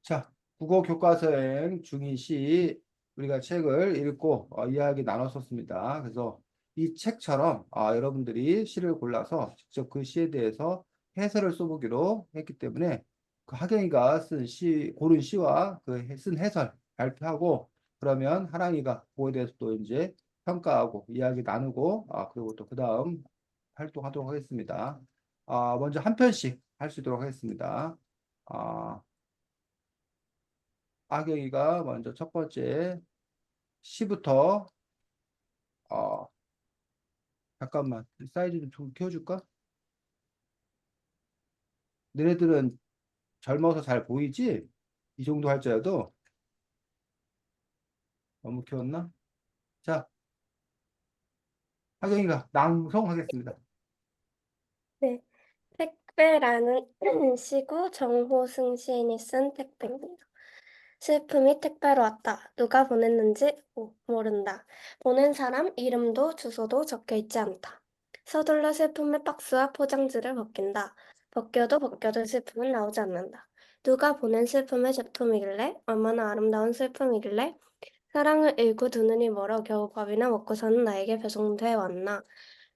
자, 국어 교과서행 중2시 우리가 책을 읽고 이야기 나눴었습니다. 그래서 이 책처럼 여러분들이 시를 골라서 직접 그 시에 대해서 해설을 써보기로 했기 때문에 그 하경이가 쓴 시, 고른 시와 그 쓴 해설 발표하고 그러면 하랑이가 그거에 대해서 또 이제 평가하고 이야기 나누고 그리고 또 그 다음 활동하도록 하겠습니다. 먼저 한 편씩 할 수 있도록 하겠습니다. 아, 악영이가 먼저 첫 번째 시부터 어 잠깐만 사이즈 좀 키워줄까? 너네들은 젊어서 잘 보이지? 이 정도 할 줄알도 너무 키웠나? 자, 악영이가 낭송하겠습니다. 네, 택배라는 시구 정호승 시인이 쓴 택배입니다. 슬픔이 택배로 왔다. 누가 보냈는지 모른다. 보낸 사람 이름도 주소도 적혀 있지 않다. 서둘러 슬픔의 박스와 포장지를 벗긴다. 벗겨도 슬픔은 나오지 않는다. 누가 보낸 슬픔의 제품이길래? 얼마나 아름다운 슬픔이길래? 사랑을 잃고 두 눈이 멀어 겨우 밥이나 먹고 사는 나에게 배송돼 왔나.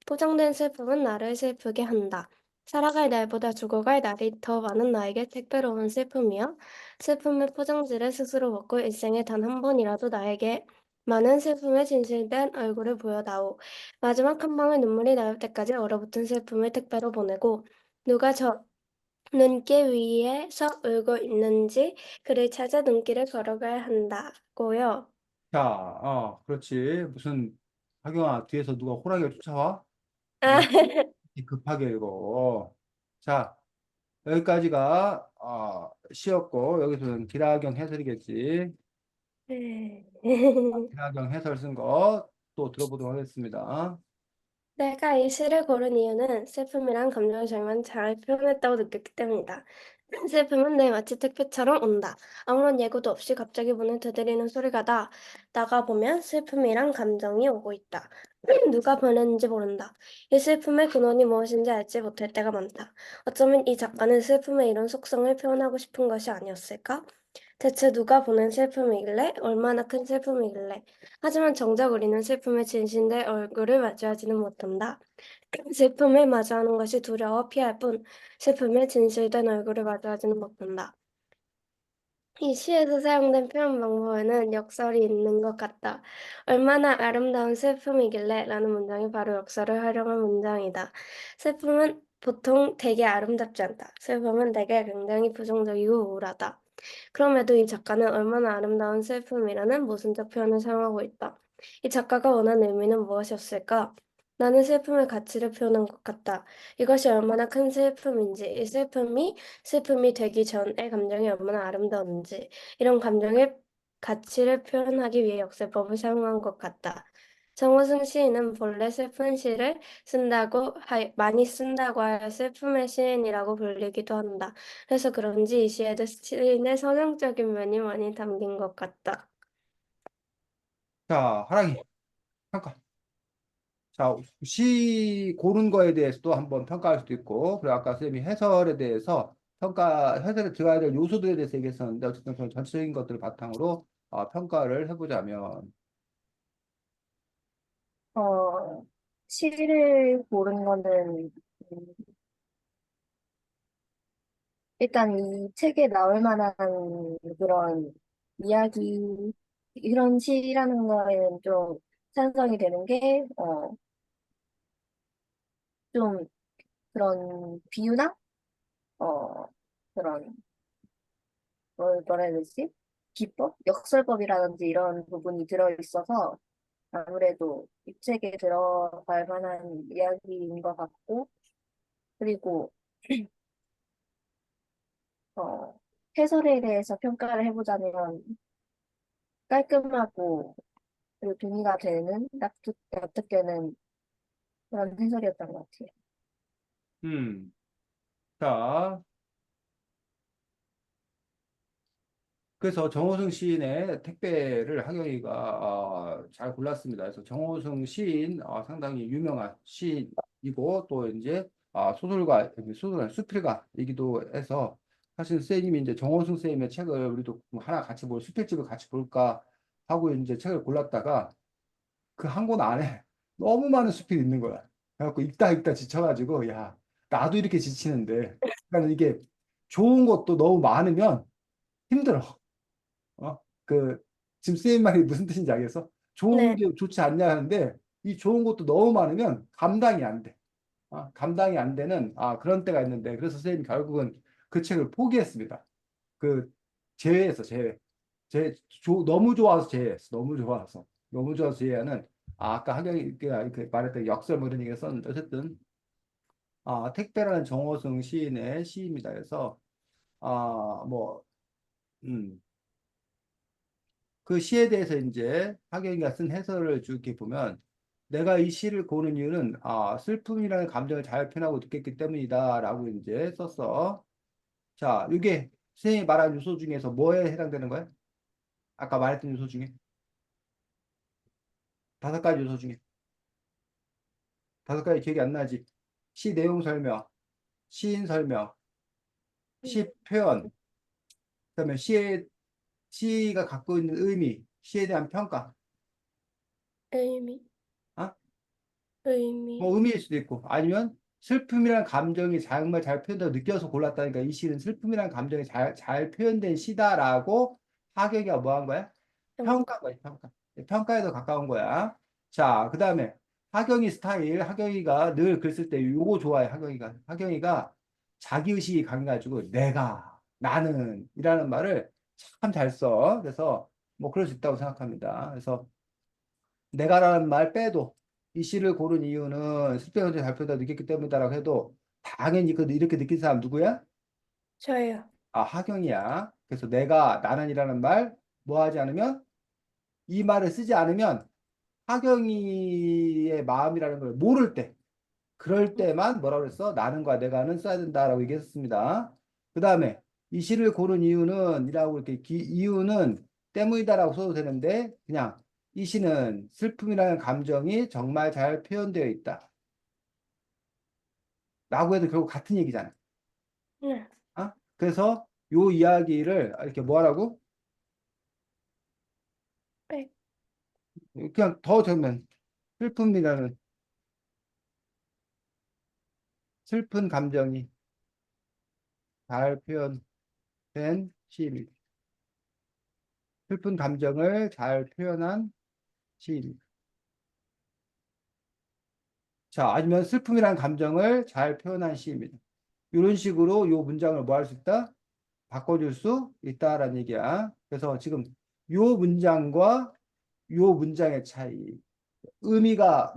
포장된 슬픔은 나를 슬프게 한다. 살아갈 날보다 죽어갈 날이 더 많은 나에게 택배로 온 슬픔이여. 슬픔의 포장지를 스스로 먹고 일생에 단 한 번이라도 나에게 많은 슬픔에 진실된 얼굴을 보여다오. 마지막 한 방울 눈물이 나올 때까지 얼어붙은 슬픔을 택배로 보내고 누가 저 눈길 위에서 울고 있는지 그를 찾아 눈길을 걸어가야 한다고요. 자, 그렇지. 무슨 악영아 뒤에서 누가 호랑이를 쫓아와? 아, 뭐 급하게 읽어. 자, 여기까지가 시였고 여기서는 기라경 해설이겠지. 네. 기라경 해설 쓴 거 또 들어보도록 하겠습니다. 내가 이 시를 고른 이유는 슬픔이란 감정을 정말 잘 표현했다고 느꼈기 때문이다. 슬픔은 내 마치 택배처럼 온다. 아무런 예고도 없이 갑자기 문을 두드리는 소리가 나가보면 슬픔이란 감정이 오고 있다. 누가 보냈는지 모른다. 이 슬픔의 근원이 무엇인지 알지 못할 때가 많다. 어쩌면 이 작가는 슬픔의 이런 속성을 표현하고 싶은 것이 아니었을까? 대체 누가 보낸 슬픔이길래? 얼마나 큰 슬픔이길래? 하지만 정작 우리는 슬픔의 진실된 얼굴을 마주하지는 못한다. 슬픔을 마주하는 것이 두려워 피할 뿐, 슬픔의 진실된 얼굴을 마주하지는 못한다. 이 시에서 사용된 표현 방법에는 역설이 있는 것 같다. 얼마나 아름다운 슬픔이길래 라는 문장이 바로 역설을 활용한 문장이다. 슬픔은 보통 되게 아름답지 않다. 슬픔은 되게 굉장히 부정적이고 우울하다. 그럼에도 이 작가는 얼마나 아름다운 슬픔이라는 모순적 표현을 사용하고 있다. 이 작가가 원하는 의미는 무엇이었을까? 나는 슬픔의 가치를 표현한 것 같다. 이것이 얼마나 큰 슬픔인지, 이 슬픔이 되기 전의 감정이 얼마나 아름다웠는지, 이런 감정의 가치를 표현하기 위해 역세법을 사용한 것 같다. 정호승 시인은 본래 슬픈 시를 많이 쓴다고 하여 슬픔의 시인이라고 불리기도 한다. 그래서 그런지 이 시에도 시인의 서정적인 면이 많이 담긴 것 같다. 자, 하랑이 평가. 자, 시 고른 거에 대해서도 한번 평가할 수도 있고, 그리고 아까 쌤이 해설에 대해서 해설에 들어가야 될 요소들에 대해서 얘기했었는데, 어쨌든 그런 전체적인 것들을 바탕으로 평가를 해보자면, 어, 시를 고른 거는, 음, 일단 이 책에 나올 만한 그런 이야기, 이런 시라는 거에는 좀 찬성이 되는 게, 좀 그런 비유나, 어, 그런, 뭐라 해야 되지? 기법? 역설법이라든지 이런 부분이 들어있어서 아무래도 이 책에 들어갈 만한 이야기인 것 같고, 그리고, 어, 해설에 대해서 평가를 해보자면 깔끔하고 그리고 동의가 되는 납득되는 그런 해설이었던 것 같아요. 음, 자, 그래서 정호승 시인의 택배를 하경이가 잘 골랐습니다. 그래서 정호승 시인 상당히 유명한 시인이고 또 이제 소설가, 수필가이기도 해서 사실 선생님이 이제 정호승 선생님의 책을 우리도 하나 같이 수필집을 같이 볼까 하고 이제 책을 골랐다가 그 한 권 안에 너무 많은 수필이 있는 거야. 그래갖고 읽다 지쳐가지고 야 나도 이렇게 지치는데 그러니까 이게 좋은 것도 너무 많으면 힘들어. 그 지금 선생님 말이 무슨 뜻인지 알겠어? 좋은 네. 게 좋지 않냐 하는데 이 좋은 것도 너무 많으면 감당이 안 돼. 감당이 안 되는 그런 때가 있는데 그래서 선생님이 결국은 그 책을 포기했습니다. 그 제외했어 제외. 너무 좋아서 제외했어. 너무 좋아서 제외하는 아까 하경이 그 말했던 역설 뭐 이런 얘기가 썼는데 어쨌든 택배라는 정호승 시인의 시입니다. 그래서 뭐 그 시에 대해서 이제 하경이가 쓴 해설을 쭉 이렇게 보면 내가 이 시를 고른 이유는 슬픔이라는 감정을 잘 표현하고 느꼈기 때문이다라고 이제 썼어. 자, 이게 선생님이 말한 요소 중에서 뭐에 해당되는 거야? 아까 말했던 요소 중에 5가지 요소 중에 5가지 기억이 안 나지? 시 내용 설명, 시인 설명, 시 표현, 그다음에 시가 갖고 있는 의미, 시에 대한 평가. 의미, 어? 의미. 뭐 의미일 수도 있고 아니면 슬픔이라는 감정이 정말 잘 표현되고 느껴서 골랐다니까 이 시는 슬픔이라는 감정이 잘 표현된 시다라고 하경이가 뭐 한 거야? 평가한 거야, 평가. 평가에도 가까운 거야. 자, 그 다음에 하경이 스타일, 하경이가 늘 글 쓸 때 요거 좋아해, 하경이가. 하경이가 자기의식이 강해가지고 내가, 나는 이라는 말을 참 잘 써. 그래서 뭐 그럴 수 있다고 생각합니다. 그래서 내가라는 말 빼도 이 시를 고른 이유는 슬픔의 발표다 느꼈기 때문이다라고 해도 당연히 이렇게 느낀 사람 누구야? 저요. 하경이야. 그래서 내가 나는이라는 말 뭐 하지 않으면 이 말을 쓰지 않으면 하경이의 마음이라는 걸 모를 때 그럴 때만 뭐라고 그랬어? 나는과 내가는 써야 된다라고 얘기했습니다. 그 다음에 이 시를 고른 이유는 이라고 이렇게 이유는 때문이다라고 써도 되는데 그냥 이 시는 슬픔이라는 감정이 정말 잘 표현되어 있다. 라고 해도 결국 같은 얘기잖아. 네. 그래서 요 이야기를 이렇게 뭐 하라고? 백. 그냥 더 적으면 슬픔이라는 슬픈 감정이 잘 표현된 시입니다. 슬픈 감정을 잘 표현한 시입니다. 자, 아니면 슬픔이라는 감정을 잘 표현한 시입니다. 이런 식으로 요 문장을 뭐 할 수 있다? 바꿔줄 수 있다라는 얘기야. 그래서 지금 요 문장과 요 문장의 차이. 의미가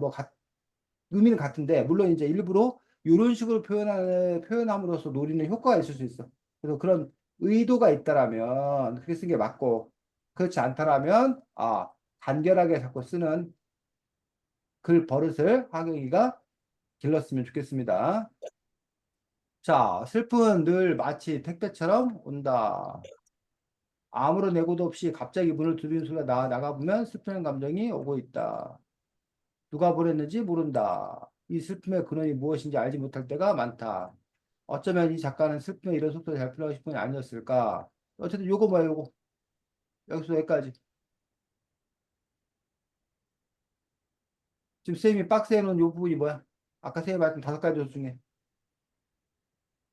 의미는 같은데, 물론 이제 일부러 이런 식으로 표현함으로써 노리는 효과가 있을 수 있어. 그래서 그런 의도가 있다라면 그렇게 쓴 게 맞고, 그렇지 않다라면, 간결하게 자꾸 쓰는 글 버릇을 하경이가 길렀으면 좋겠습니다. 자, 슬픔은 늘 마치 택배처럼 온다. 아무런 예고도 없이 갑자기 문을 두드리는 소리가 나가보면 슬픈 감정이 오고 있다. 누가 보냈는지 모른다. 이 슬픔의 근원이 무엇인지 알지 못할 때가 많다. 어쩌면 이 작가는 슬픔의 이런 속도를 잘 표현하고 싶은 게 아니었을까. 어쨌든 요거 뭐야, 요거. 여기서 여기까지. 지금 쌤이 박스에 놓은 요 부분이 뭐야? 아까 쌤이 말했던 5가지 요소 중에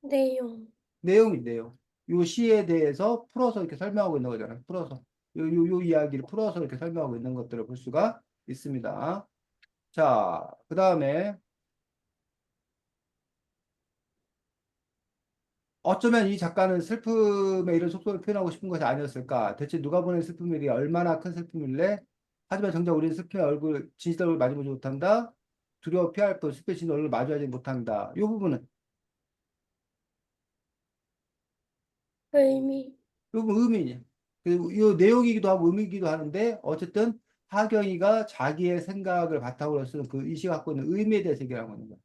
내용. 내용인데요. 요 시에 대해서 풀어서 이렇게 설명하고 있는 거잖아요. 풀어서. 요 이야기를 풀어서 이렇게 설명하고 있는 것들을 볼 수가 있습니다. 자, 그 다음에 어쩌면 이 작가는 슬픔의 이런 속도를 표현하고 싶은 것이 아니었을까? 대체 누가 보낸 슬픔이 얼마나 큰 슬픔일래? 하지만 정작 우리는 슬픔의 진실 얼굴을 마주보지 못한다. 두려워 피할 뿐 슬픔의 진실 얼굴을 마주하지 못한다. 이 부분은 의미. 이 부분 의미냐? 그리고 이 내용이기도 하고 의미이기도 하는데 어쨌든 하경이가 자기의 생각을 바탕으로 쓰는 그 이 시가 갖고 있는 의미에 대해서 얘기하고 있는 거야.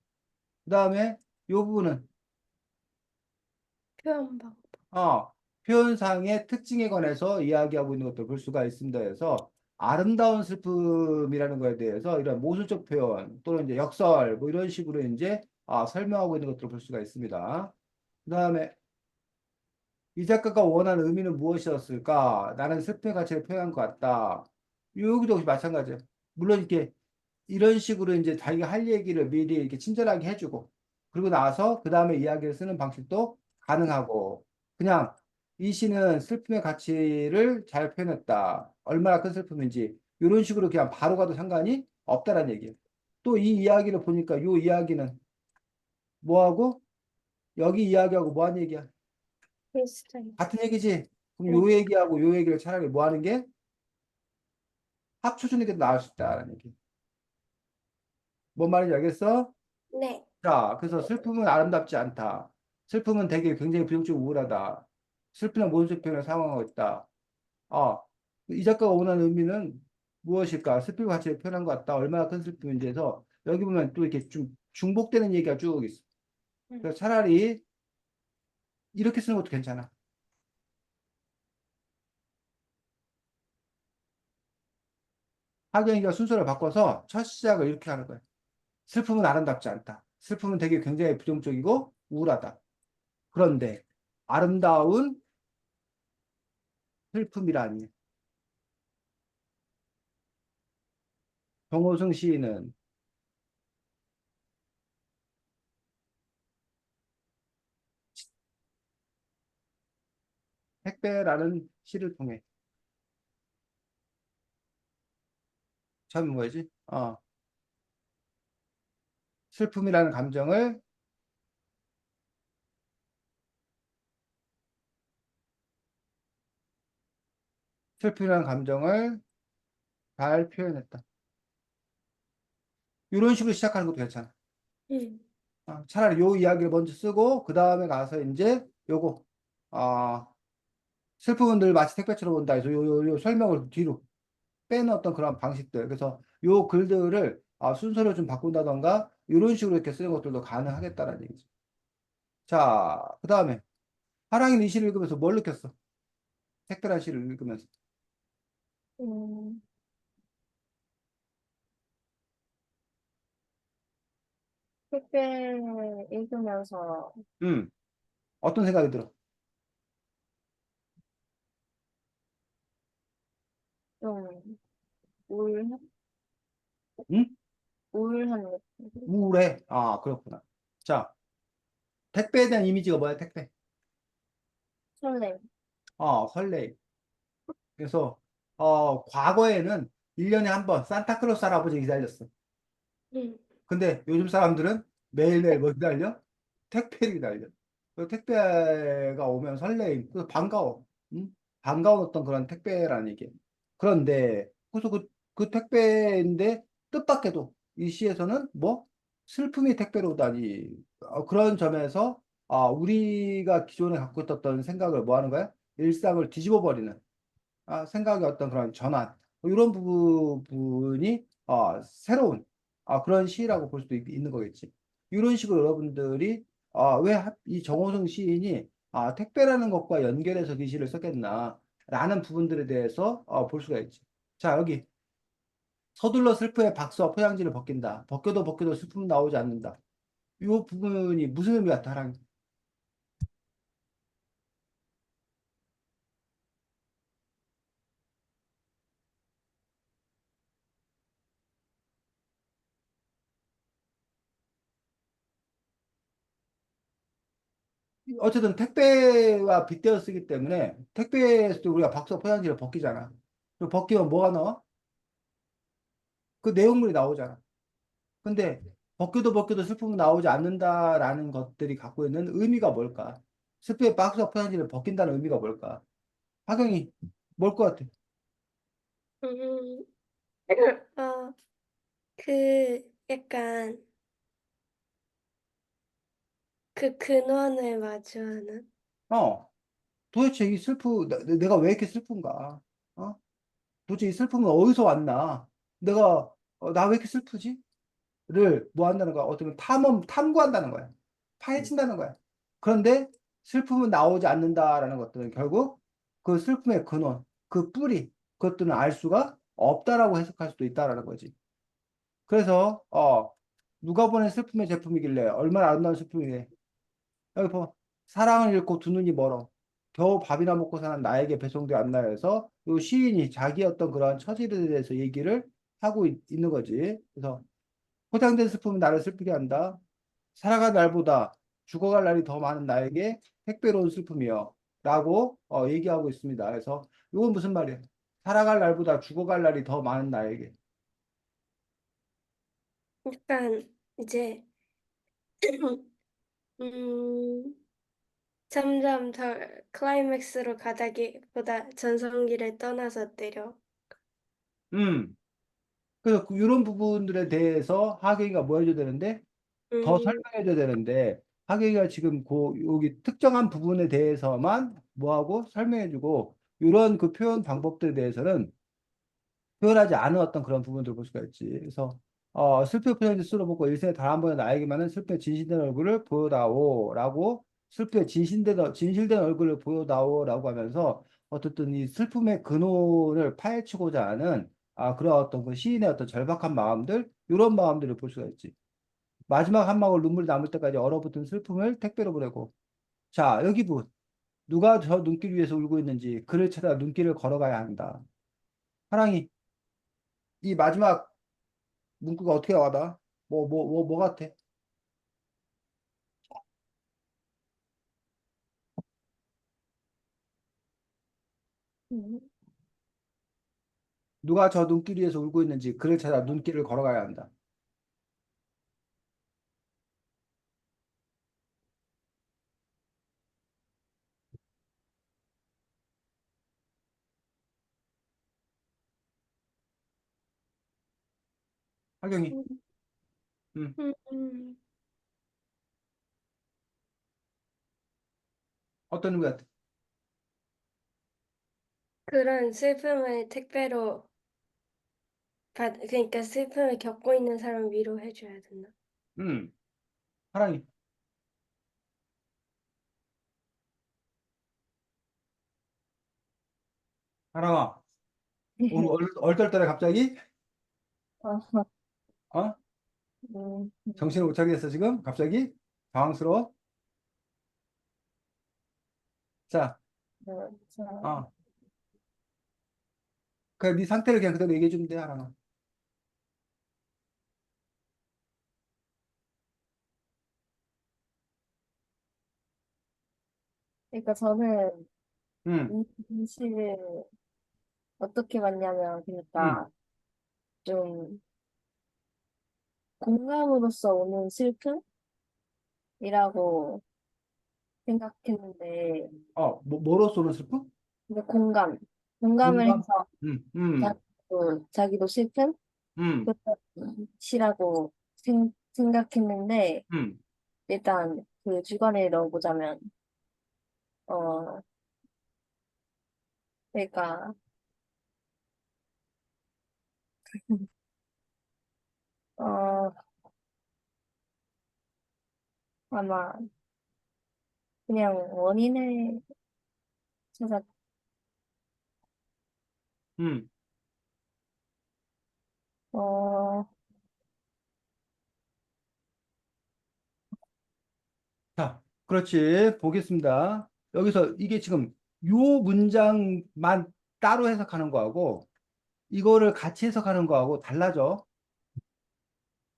그 다음에 이 부분은 표현방. 어, 표현상의 특징에 관해서 이야기하고 있는 것도 볼 수가 있습니다. 그래서 아름다운 슬픔이라는 거에 대해서 이런 모순적 표현 또는 이제 역설 뭐 이런 식으로 이제 설명하고 있는 것들을 볼 수가 있습니다. 그다음에 이 작가가 원하는 의미는 무엇이었을까? 나는 슬픔의 가치를 표현한 것 같다. 여기도 역시 마찬가지야. 물론 이렇게 이런 식으로 이제 자기가 할 얘기를 미리 이렇게 친절하게 해주고, 그리고 나서 그 다음에 이야기를 쓰는 방식도 가능하고, 그냥 이 시는 슬픔의 가치를 잘 표현했다. 얼마나 큰 슬픔인지, 이런 식으로 그냥 바로 가도 상관이 없다라는 얘기예요. 또 이 이야기를 보니까 이 이야기는 뭐하고, 여기 이야기하고 뭐 하는 얘기야? 비슷해. 같은 얘기지? 그럼 응. 요 얘기하고 요 얘기를 차라리 뭐 하는 게 합쳐주는 게 더 나을 수 있다라는 얘기. 뭔 말인지 알겠어? 네. 자, 그래서 슬픔은 아름답지 않다. 슬픔은 되게 굉장히 부정적이고 우울하다. 슬픔은 모든 표현을 사용하고 있다. 아, 이 작가가 원하는 의미는 무엇일까? 슬픔의 가치를 표현한 것 같다. 얼마나 큰 슬픔인지 해서 여기 보면 또 이렇게 좀 중복되는 얘기가 쭉 있어. 응. 그래서 차라리 이렇게 쓰는 것도 괜찮아. 하경이가 순서를 바꿔서 첫 시작을 이렇게 하는 거야. 슬픔은 아름답지 않다. 슬픔은 되게 굉장히 부정적이고 우울하다. 그런데 아름다운 슬픔이라니. 정호승 시인은 택배라는 시를 통해 참 뭐지? 슬픔이라는 감정을 슬픔이라는 감정을 잘 표현했다. 이런 식으로 시작하는 것도 괜찮아. 응. 차라리 요 이야기를 먼저 쓰고 그 다음에 가서 이제 요거 어, 슬픔은 늘 마치 택배처럼 온다 해서 요 설명을 뒤로 빼는 어떤 그런 방식들. 그래서 요 글들을 순서를 좀 바꾼다던가 이런 식으로 이렇게 쓰는 것들도 가능하겠다라는 얘기죠. 자, 그 다음에 하랑이는 이 시를 읽으면서 뭘 느꼈어? 택배란 시를 읽으면서. 음, 택배 읽으면서 음, 어떤 생각이 들어? 좀 우울한, 응? 우울한 느낌? 우울해. 그렇구나. 자, 택배에 대한 이미지가 뭐야, 택배? 설렘. 설레임. 그래서, 과거에는 1년에 한 번 산타클로스 할아버지 기다렸어. 응. 근데 요즘 사람들은 매일매일 뭐 기다려? 택배를 기다려. 그 택배가 오면 설레임. 그래서 반가워. 응? 반가운 어떤 그런 택배라는 얘기. 그런데, 그래서 그 택배인데, 뜻밖에도 이 시에서는 뭐? 슬픔이 택배로 오다니. 그런 점에서, 우리가 기존에 갖고 있었던 생각을 뭐 하는 거야? 일상을 뒤집어 버리는, 생각의 어떤 그런 전환. 이런 부분이, 새로운, 그런 시라고 볼 수도 있는 거겠지. 이런 식으로 여러분들이, 왜 이 정호성 시인이, 택배라는 것과 연결해서 이 시를 썼겠나, 라는 부분들에 대해서, 볼 수가 있지. 자, 여기, 서둘러 슬프의 박수와 포장지를 벗긴다. 벗겨도 슬픔은 나오지 않는다. 이 부분이 무슨 의미 같아, 하랑? 어쨌든 택배와 빗대어 쓰기 때문에 택배에서도 우리가 박스와 포장지를 벗기잖아. 그리고 벗기면 뭐가 나와? 그 내용물이 나오잖아. 근데 벗겨도 슬픔은 나오지 않는다라는 것들이 갖고 있는 의미가 뭘까? 슬픔의 박스와 포장지를 벗긴다는 의미가 뭘까? 하경이 뭘 것 같아? 음. 어, 약간 그 근원을 마주하는. 어, 도대체 내가 왜 이렇게 슬픈가? 어? 도대체 이 슬픔은 어디서 왔나? 나 왜 이렇게 슬프지? 를 뭐 한다는 거야? 어떻게 보면 탐구한다는 거야. 파헤친다는 거야. 그런데 슬픔은 나오지 않는다라는 것들은 결국 그 슬픔의 근원, 그 뿌리, 그것들은 알 수가 없다라고 해석할 수도 있다라는 거지. 그래서, 누가 보낸 슬픔의 제품이길래 얼마나 아름다운 슬픔이래. 여기 봐. 사랑을 잃고 두 눈이 멀어. 겨우 밥이나 먹고 사는 나에게 배송돼 왔나 해서 요 시인이 자기 어떤 그런 처지에 대해서 얘기를 하고 있는 거지. 그래서 포장된 슬픔은 나를 슬프게 한다. 살아갈 날보다 죽어갈 날이 더 많은 나에게 택배로 온 슬픔이요. 라고 얘기하고 있습니다. 그래서 이건 무슨 말이야? 살아갈 날보다 죽어갈 날이 더 많은 나에게. 약간 이제 음, 점점 더 클라이맥스로 가다기보다 전성기를 떠나서 때려. 음. 그래서 이런 부분들에 대해서 하경이가 뭐 해줘야 되는데 더 음, 설명해줘야 되는데 하경이가 지금 여기 특정한 부분에 대해서만 뭐하고 설명해주고 이런 그 표현 방법들에 대해서는 표현하지 않은 어떤 그런 부분들을 볼 수가 있지. 그래서 슬픔 표현지 쓰러보고 일생에 단 한 번의 나에게만은 슬픔에 진실된 얼굴을 보여다오라고 슬픔에 진실된 얼굴을 보여다오라고 하면서 어쨌든 이 슬픔의 근원을 파헤치고자 하는 그런 어떤 그 시인의 어떤 절박한 마음들 이런 마음들을 볼 수가 있지. 마지막 한 방울 눈물이 남을 때까지 얼어붙은 슬픔을 택배로 보내고 자 여기 부분 누가 저 눈길 위에서 울고 있는지 그를 찾아 눈길을 걸어가야 한다. 사랑이 이 마지막 문구가 어떻게 와닿아? 뭐 같아? 음. 누가 저 눈길 위에서 울고 있는지 그를 찾아 눈길을 걸어가야 한다. 하경이, 음, 음, 음. 어떤 의미 같아? 그런 슬픔을 택배로 그러니까 슬픔을 겪고 있는 사람을 위로해줘야 된다. 음, 사랑이, 사랑아, 오늘 얼떨떨해 갑자기? 어, 어? 음, 정신을 못 차리겠어 지금? 갑자기? 당황스러워? 자, 자, 어, 그래 네 상태를 그냥 그대로 얘기해 주면 돼, 하랑아. 그러니까 저는 음, 이 시를 어떻게 봤냐면, 음, 그러니까 좀 공감으로써 오는 슬픔이라고 생각했는데, 뭐로 쏘는 슬픔? 근데 공감을 공감? 해서 음, 음, 자기도 슬픈 음, 그런 시라고 생각했는데, 음. 일단 그 주관에 넣어보자면, 어, 그러니까, 어, 아마 그냥 원인을 찾아, 음. 어, 자, 그렇지. 보겠습니다. 여기서 이게 지금 요 문장만 따로 해석하는 거하고 이거를 같이 해석하는 거하고 달라져.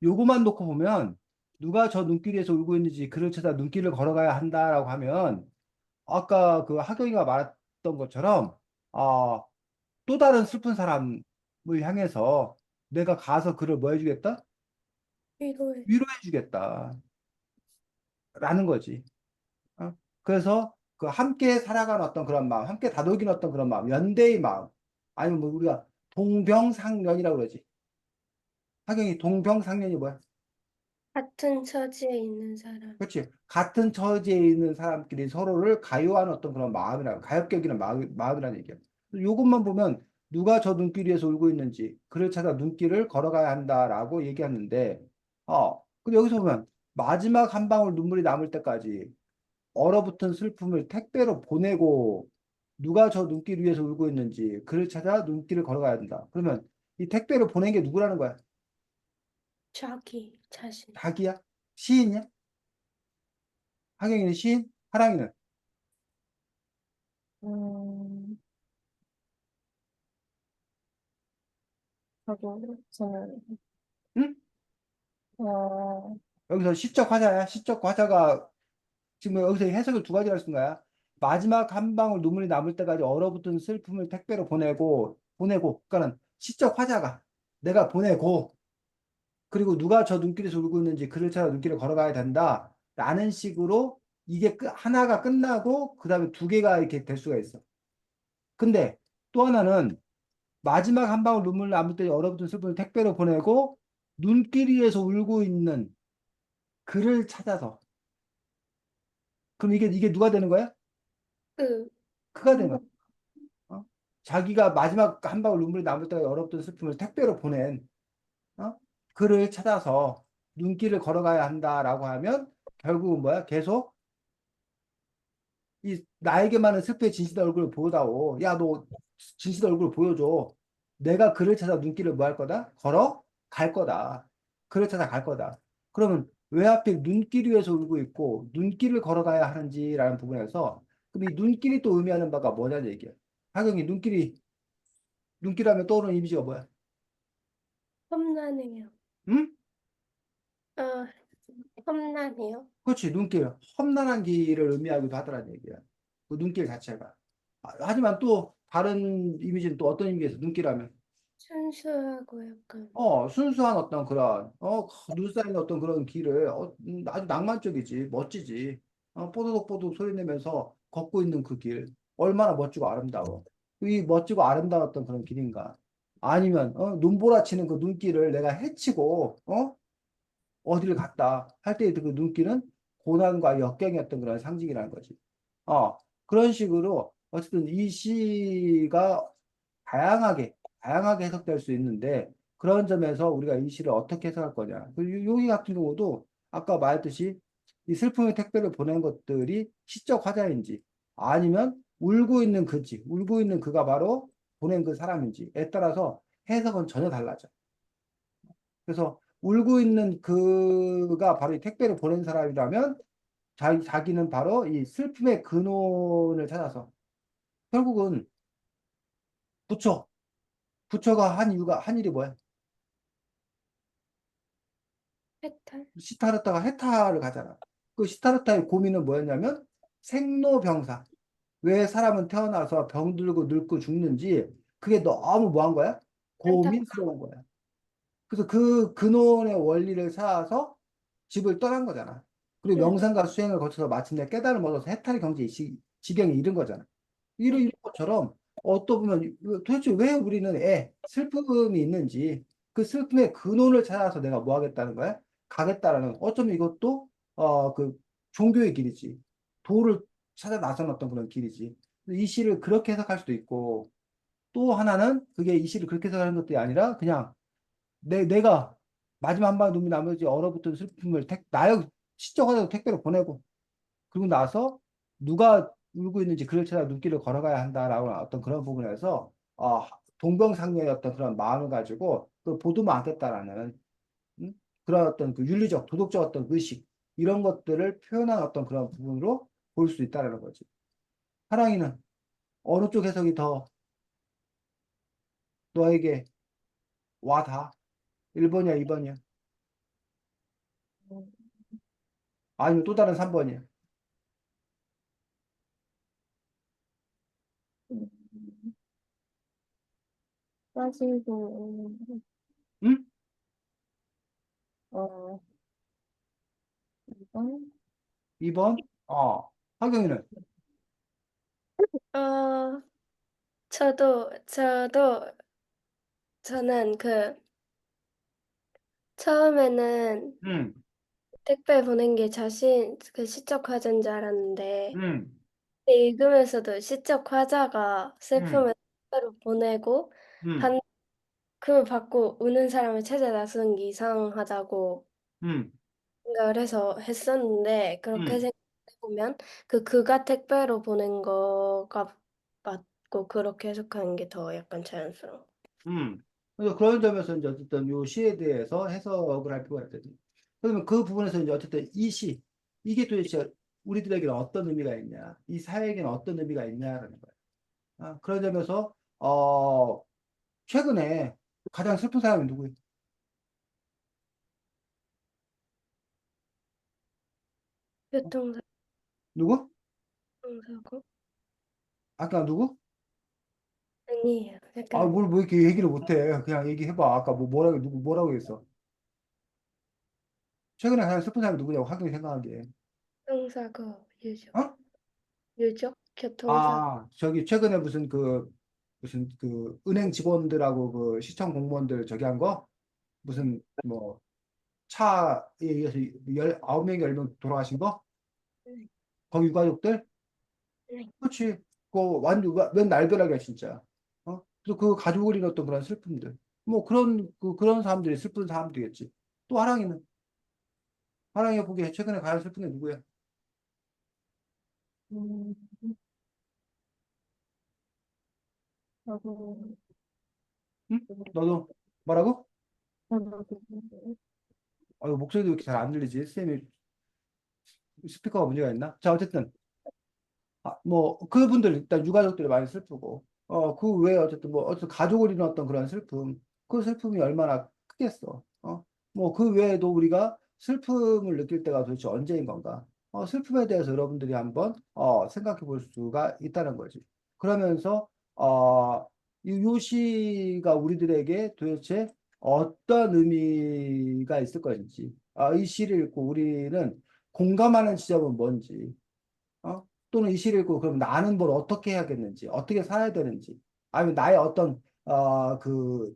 요거만 놓고 보면 누가 저 눈길에서 울고 있는지 그를 찾아 눈길을 걸어가야 한다라고 하면 아까 그 하경이가 말했던 것처럼 아, 또 다른 슬픈 사람을 향해서 내가 가서 그를 뭐 해주겠다? 위로해. 위로해 주겠다. 라는 거지. 어? 그래서 그 함께 살아가는 어떤 그런 마음, 함께 다독이는 어떤 그런 마음, 연대의 마음, 아니면 뭐 우리가 동병상련이라고 그러지. 하경이 동병상련이 뭐야? 같은 처지에 있는 사람. 그렇지. 같은 처지에 있는 사람끼리 서로를 가요하는 어떤 그런 가엽게 여기는 마음이라는 얘기야. 이것만 보면 누가 저 눈길 위에서 울고 있는지 그를 찾아 눈길을 걸어가야 한다라고 얘기하는데, 근데 여기서 보면 마지막 한 방울 눈물이 남을 때까지 얼어붙은 슬픔을 택배로 보내고 누가 저 눈길 위에서 울고 있는지 그를 찾아 눈길을 걸어가야 된다. 그러면 이 택배를 보낸 게 누구라는 거야? 자기 자신. 자기야? 시인이야? 하경이는 시인? 하랑이는? 음, 저는, 응? 어, 여기서 시적 화자야. 시적 화자가 지금 여기서 해석을 두 가지로 쓴 거야. 마지막 한 방울 눈물이 남을 때까지 얼어붙은 슬픔을 택배로 보내고. 그러니까는 시적 화자가 내가 보내고, 그리고 누가 저 눈길에서 울고 있는지 그를 찾아 눈길을 걸어가야 된다. 라는 식으로 이게 하나가 끝나고, 그 다음에 두 개가 이렇게 될 수가 있어. 근데 또 하나는 마지막 한 방울 눈물 남을 때 얼어붙은 슬픔을 택배로 보내고, 눈길 위에서 울고 있는 그를 찾아서. 그럼 이게 누가 되는 거야? 그, 그가 되는 거야. 어? 자기가 마지막 한 방울 눈물이 남을 때 얼어붙은 슬픔을 택배로 보낸, 어? 그를 찾아서 눈길을 걸어가야 한다라고 하면, 결국은 뭐야? 계속 이 나에게만은 슬프의 진실의 얼굴을 보여다오. 야, 너 진실의 얼굴을 보여줘. 내가 그를 찾아 눈길을 뭐 할 거다? 걸어 갈 거다. 그를 찾아 갈 거다. 그러면 왜 하필 눈길 위에서 울고 있고 눈길을 걸어가야 하는지라는 부분에서, 그럼 이 눈길이 또 의미하는 바가 뭐냐는 얘기야. 하경이 눈길 하면 떠오르는 이미지가 뭐야? 험난해요. 응? 어, 험난해요. 그렇지. 눈길. 험난한 길을 의미하기도 하더란 얘기야. 그 눈길 자체가. 하지만 또 다른 이미지는 또 어떤 의미에서 눈길 하면 순수하고 약간, 순수한 어떤 그런, 눈 쌓인 어떤 그런 길을, 아주 낭만적이지, 멋지지. 뽀드득뽀드득 소리 내면서 걷고 있는 그 길. 얼마나 멋지고 아름다워. 이 멋지고 아름다웠던 그런 길인가. 아니면, 눈보라치는 그 눈길을 내가 헤치고, 어디를 갔다 할 때 그 눈길은 고난과 역경이었던 그런 상징이라는 거지. 그런 식으로 어쨌든 이 시가 다양하게 해석될 수 있는데, 그런 점에서 우리가 이 시를 어떻게 해석할 거냐. 여기 같은 경우도 아까 말했듯이 이 슬픔의 택배를 보낸 것들이 시적 화자인지, 아니면 울고 있는 그가 바로 보낸 그 사람인지에 따라서 해석은 전혀 달라져. 그래서 울고 있는 그가 바로 이 택배를 보낸 사람이라면, 자기는 바로 이 슬픔의 근원을 찾아서 결국은 부처, 부처가 한 일이 뭐야? 해탈. 시타르타가 해탈을 가잖아. 그 시타르타의 고민은 뭐였냐면 생로병사. 왜 사람은 태어나서 병들고 늙고 죽는지, 그게 너무 뭐한 거야? 안타까워. 고민스러운 거야. 그래서 그 근원의 원리를 찾아서 집을 떠난 거잖아. 그리고 네. 명상과 수행을 거쳐서 마침내 깨달음을 얻어서 해탈의 경지에 지경에 이른 거잖아. 이런 네. 것처럼 어떤 보면 도대체 왜 우리는 슬픔이 있는지, 그 슬픔의 근원을 찾아서 내가 뭐 하겠다는 거야? 가겠다라는, 어쩌면 이것도 그 종교의 길이지. 도를 찾아 나서는 그런 길이지. 이 시를 그렇게 해석할 수도 있고, 또 하나는 그게 이 시를 그렇게 해석하는 것도 아니라 그냥 내가 마지막 한 방울 눈이 나머지 얼어붙은 슬픔을 나의 시적 화자로 택배로 보내고, 그리고 나서 누가 울고 있는지 그를 찾아 눈길을 걸어가야 한다라고 어떤 그런 부분에서 동병상련의 어떤 그런 마음을 가지고 그걸 보두면 않겠다라는, 음? 그런 어떤 그 윤리적 도덕적 어떤 의식, 이런 것들을 표현한 어떤 그런 부분으로 볼 수 있다라는 거지. 하랑이는 어느 쪽 해석이 더 너에게 와닿아? 1번이야, 2번이야? 아니면 또 다른 3번이야? 빠지고, 응? 어, 이건, 2번? 하경이는? 어, 저는 처음에는 응, 택배 보낸 게 그 시적 화자인 줄 알았는데, 응, 읽으면서도 시적 화자가 응, 슬픔을 택배로 보내고, 응, 반, 그걸 받고 우는 사람을 찾아 나서는 게 이상하다고 응, 생각을 해서 했었는데, 그렇게 응. 생각해보면, 그가 택배로 보낸 거가 맞고, 그렇게 해석하는 게 더 약간 자연스러워. 그래서 그런 점에서 이제 어쨌든 요 시에 대해서 해석을 할 필요가 있거든요. 그러면 그 부분에서 이제 어쨌든 이 시, 이게 도대체 우리들에게는 어떤 의미가 있냐, 이 사회에게는 어떤 의미가 있냐라는 거예요. 그런 점에서 최근에 가장 슬픈 사람이 누구예요? 교통사고, 누구? 교통사고? 아까 누구? 아니에요. 아, 약간 뭘 뭐 이렇게 얘기를 못해. 그냥 얘기해봐. 아까 누구 뭐라고 했어? 최근에 가장 슬픈 사람이 누구냐고 확연히 생각하기에. 교통사고, 유족, 어? 유족, 교통사고. 아, 저기 최근에 무슨 그 은행 직원들하고 그 시청 공무원들 저기 한 거? 무슨 뭐 차에 의해서 9명이 10명 돌아가신 거? 네, 거기 유가족들? 네. 그렇지. 그거 완전 웬 날벼락이야 진짜. 그래서 그 가족을 잃었던 그런 슬픔들. 뭐 그런 사람들이 슬픈 사람들이겠지. 또 하랑이가 보기에 최근에 가장 슬픈 게 누구야? 음, 저도, 응? 너도 뭐라고? 저도, 목소리도 왜 이렇게 잘 안 들리지? 쌤이 스피커가 문제가 있나? 자, 어쨌든 뭐 그분들 일단 유가족들이 많이 슬프고 그 외에 어쨌든 뭐 어쨌든 가족을 잃었던 그런 슬픔 그 슬픔이 얼마나 크겠어. 뭐 그 외에도 우리가 슬픔을 느낄 때가 도대체 언제인 건가? 슬픔에 대해서 여러분들이 한번 생각해 볼 수가 있다는 거지. 그러면서 이 시가 우리들에게 도대체 어떤 의미가 있을 것인지 이 시를 읽고 우리는 공감하는 지점은 뭔지 또는 이 시를 읽고 그럼 나는 뭘 어떻게 해야겠는지, 어떻게 살아야 되는지, 아니면 나의 어떤 그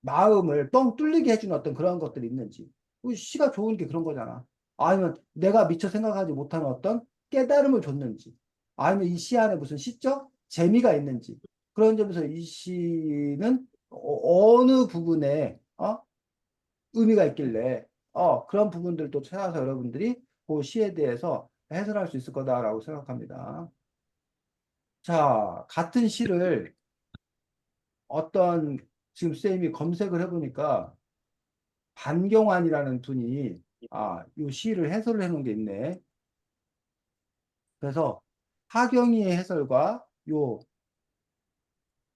마음을 뻥 뚫리게 해주는 어떤 그런 것들이 있는지. 시가 좋은 게 그런 거잖아. 아니면 내가 미처 생각하지 못하는 어떤 깨달음을 줬는지, 아니면 이 시 안에 무슨 시적 재미가 있는지. 그런 점에서 이 시는 어느 부분에 의미가 있길래 그런 부분들도 찾아서 여러분들이 그 시에 대해서 해설할 수 있을 거다라고 생각합니다. 자, 같은 시를 어떤 지금 쌤이 검색을 해보니까 반경환이라는 분이 이 시를 해설을 해놓은 게 있네. 그래서 하경이의 해설과 요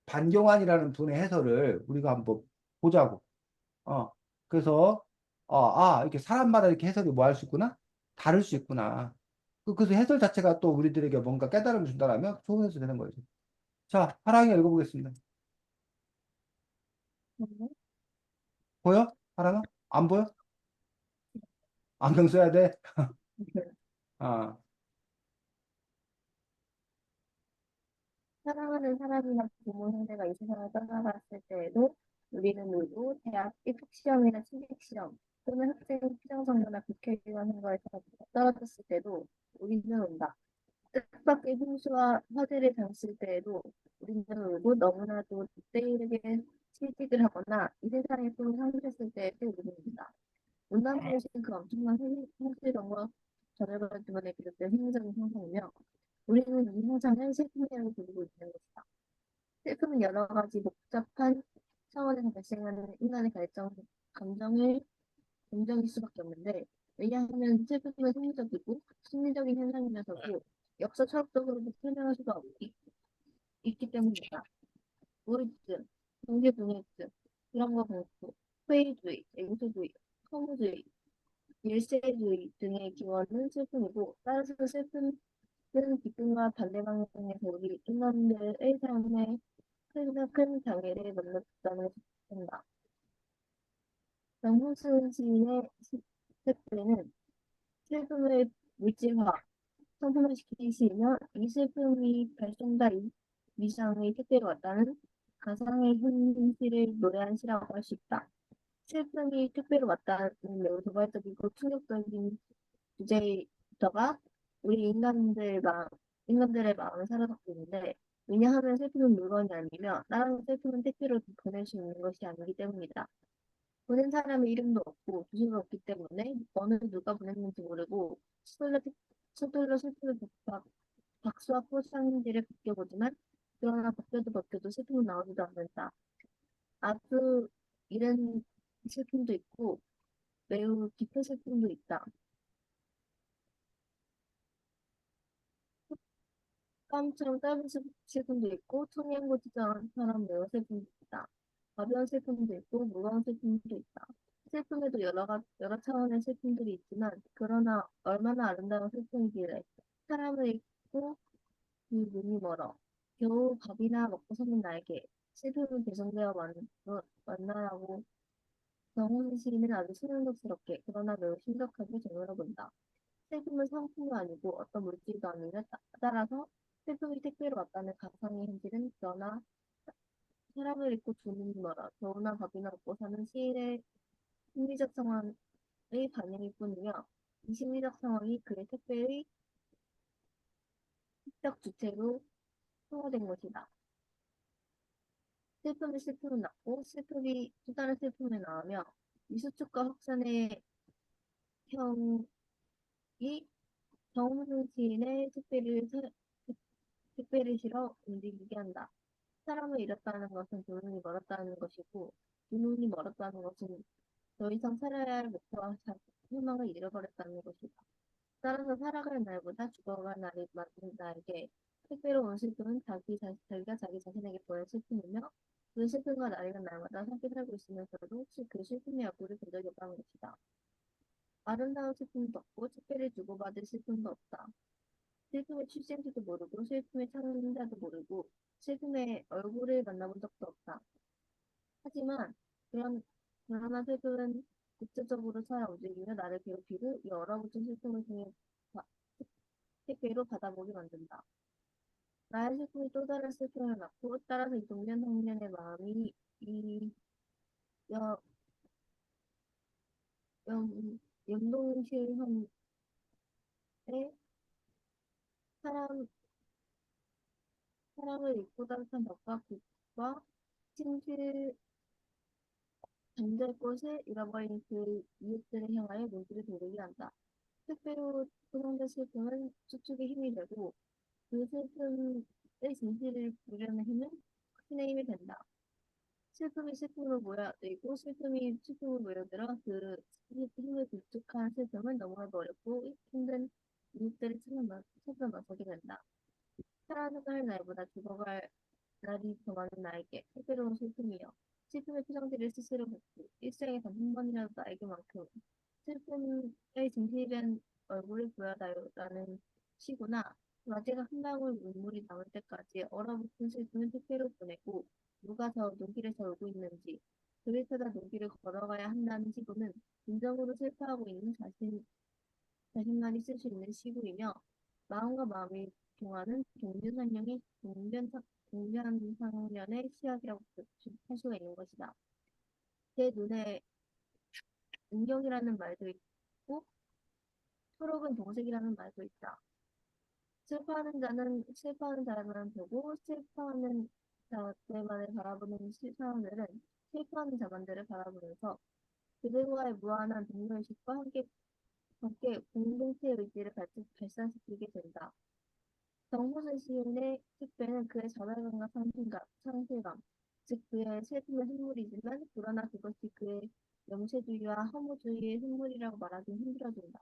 반경환이라는 분의 해설을 우리가 한번 보자고. 어, 그래서 이렇게 사람마다 이렇게 해석이 뭐 할 수 있구나? 다를 수 있구나. 그래서 해설 자체가 또 우리들에게 뭔가 깨달음을 준다라면 좋은 해석이 되는 거죠. 자, 하랑이 읽어보겠습니다. 보여? 하랑아? 안 보여? 안경 써야 돼? 아, 사랑하는 사람이나 부모 형제가 이 세상을 떠나갔을 때에도 우리는 모두 대학 입학 시험이나 취직 시험 또는 학생 최종 선거나 국회의원 선거에서 떨어졌을 때도 우리는 온다. 뜻밖의 홍수와 화재를 당했을 때에도 우리는 울고 너무나도 때이르게 실직을 하거나 이 세상에 또 상실했을 때에도 우리는 온다. 온난화로서는 그 엄청난 현실과 저널과 때문에 비롯된 행위적인 현상이며 우리는 이 현상을 슬픔이라고 부르고 있는 것이다. 슬픔은 여러 가지 복잡한 차원에서 발생하는 인간의 감정일 수밖에 없는데 왜냐하면 슬픔은 생리적이고 심리적인 현상이면서도 역사 철학적으로도 설명할 수가 있기 때문이다. 우울증, 동기부여증, 불안과 공포, 회의주의, 앵소주의, 허무주의, 일세주의 등의 기원은 슬픔이고 따라서 슬픔은 기쁨과 반대 방향에서 우리 인간들의 삶에 큰 장애를 만났다는 것입니다. 정홍순 시인의 슬픔에는 슬픔을 물질화, 성품화시키시며 이 슬픔이 발생다 이상의 택배로 왔다는 가상의 현실을 노래한 시라고 할 수 있다. 슬픔이 택배로 왔다는 매우 도발적이고 충격적인 주제부터가 우리 인간들의 마음을 사로잡고 있는데 왜냐하면 슬픔은 물건이 아니며 다른 슬픔은 택배로 보낼 수 있는 것이 아니기 때문이다. 보낸 사람의 이름도 없고 주소가 없기 때문에 어느 누가 보냈는지 모르고 서둘러 슬픔을 박수와 포장지를 벗겨보지만 그러나 벗겨도 슬픔은 나오지도 않는다. 아주 이런 슬픔도 있고 매우 깊은 슬픔도 있다. 깜처럼 짧은 슬픔도 있고 청양고추장 사람 매운 슬픔도 있다. 가벼운 슬픔도 있고 무거운 슬픔도 있다. 슬픔에도 여러 차원의 슬픔들이 있지만 그러나 얼마나 아름다운 슬픔이길래 사람을 잊고 그 눈이 멀어 겨우 밥이나 먹고 사는 나에게 슬픔은 배정되어 만나라고 정훈 시인은 아주 소용독스럽게 그러나 매우 심각하게 정면을 본다. 슬픔은 상품이 아니고 어떤 물질도 아니며 따라서 슬픔이 택배로 왔다는 가상의 현실은 그러나 사람을 잊고 두 눈이 멀어 겨우나 밥이나 먹고 사는 시인의 심리적 상황의 반영일 뿐이며 이 심리적 상황이 그의 택배의 시적 주체로 소화된 것이다. 슬픔은 낳고 슬픔이 또 다른 슬픔을 낳으며 이 수축과 확산의 형이 정우승 시인의 택배를 실어 움직이게 한다. 사람을 잃었다는 것은 두 눈이 멀었다는 것이고 두 눈이 멀었다는 것은 더 이상 살아야 할 목표와 희망을 잃어버렸다는 것이다. 따라서 살아갈 날보다 죽어갈 날이 맞는 나에게 택배로 온 슬픔은 자기가 자기 자신에게 보낸 슬픔이며 그 슬픔과 나이가 날마다 함께 살고 있으면서도 혹시 그 슬픔의 얼굴을 본 적이 없다는 것이다. 아름다운 슬픔도 없고 택배를 주고받을 슬픔도 없다. 슬픔의 출생지도 모르고 슬픔의 창자도 모르고 슬픔의 얼굴을 만나본 적도 없다. 하지만 그런 그러나 슬픔은 구체적으로 살아 움직이며 나를 괴롭히고 이 얼어붙은 슬픔을 통해 택배로 받아보게 만든다. 나의 슬픔이 또 다른 슬픔을 낳고 따라서 이 동년상련의 마음이 이 여, 영, 영동실현의 사람, 사람을 잊고 따뜻한 벽과 빛과 침실 잠잘 곳에 잃어버린 그 이웃들을 향하여 눈길을 돌리게 한다. 택배로 포장된 슬픔은 수축의 힘이 되고 그 슬픔의 진실을 부르려는 힘은 신의 힘이 된다. 슬픔이 슬픔으로 모여들고 슬픔이 슬픔으로 모여들어 그 힘을 구축한 슬픔은 너무나도 어렵고 힘든 이웃들을 찾아 나서게 된다. 살아갈 날보다 죽어갈 날이 더 많은 나에게 새로운 슬픔이여 슬픔의 표정들을 스스로 묻고 일생에 단 한 번이라도 나에게만큼 슬픔의 진실된 얼굴을 보여달라는 시구나 마지막 한 방울 눈물이 남을 때까지 얼어붙은 슬픔을 택배로 보내고 누가 더 눈길을 저고 있는지 그를 찾아 눈길을 걸어가야 한다는 시구는 진정으로 슬퍼하고 있는 자신만이 쓸 수 있는 시구이며 마음과 마음이 동하는 동변상련의 시작이라고 할 수가 있는 것이다. 제 눈에 은경이라는 말도 있고 초록은 동색이라는 말도 있다. 슬퍼하는 자만 보고 슬퍼하는 자들만을 바라보는 사람들은 슬퍼하는 자만들을 바라보면서 그들과의 무한한 동료의식과 함께 공동체 의지를 발산시키게 된다. 정호승 시인의 택배는 그의 자발감과 상실감, 즉 그의 슬픔의 선물이지만 그러나 그것이 그의 영체주의와 허무주의의 선물이라고 말하기 힘들어진다.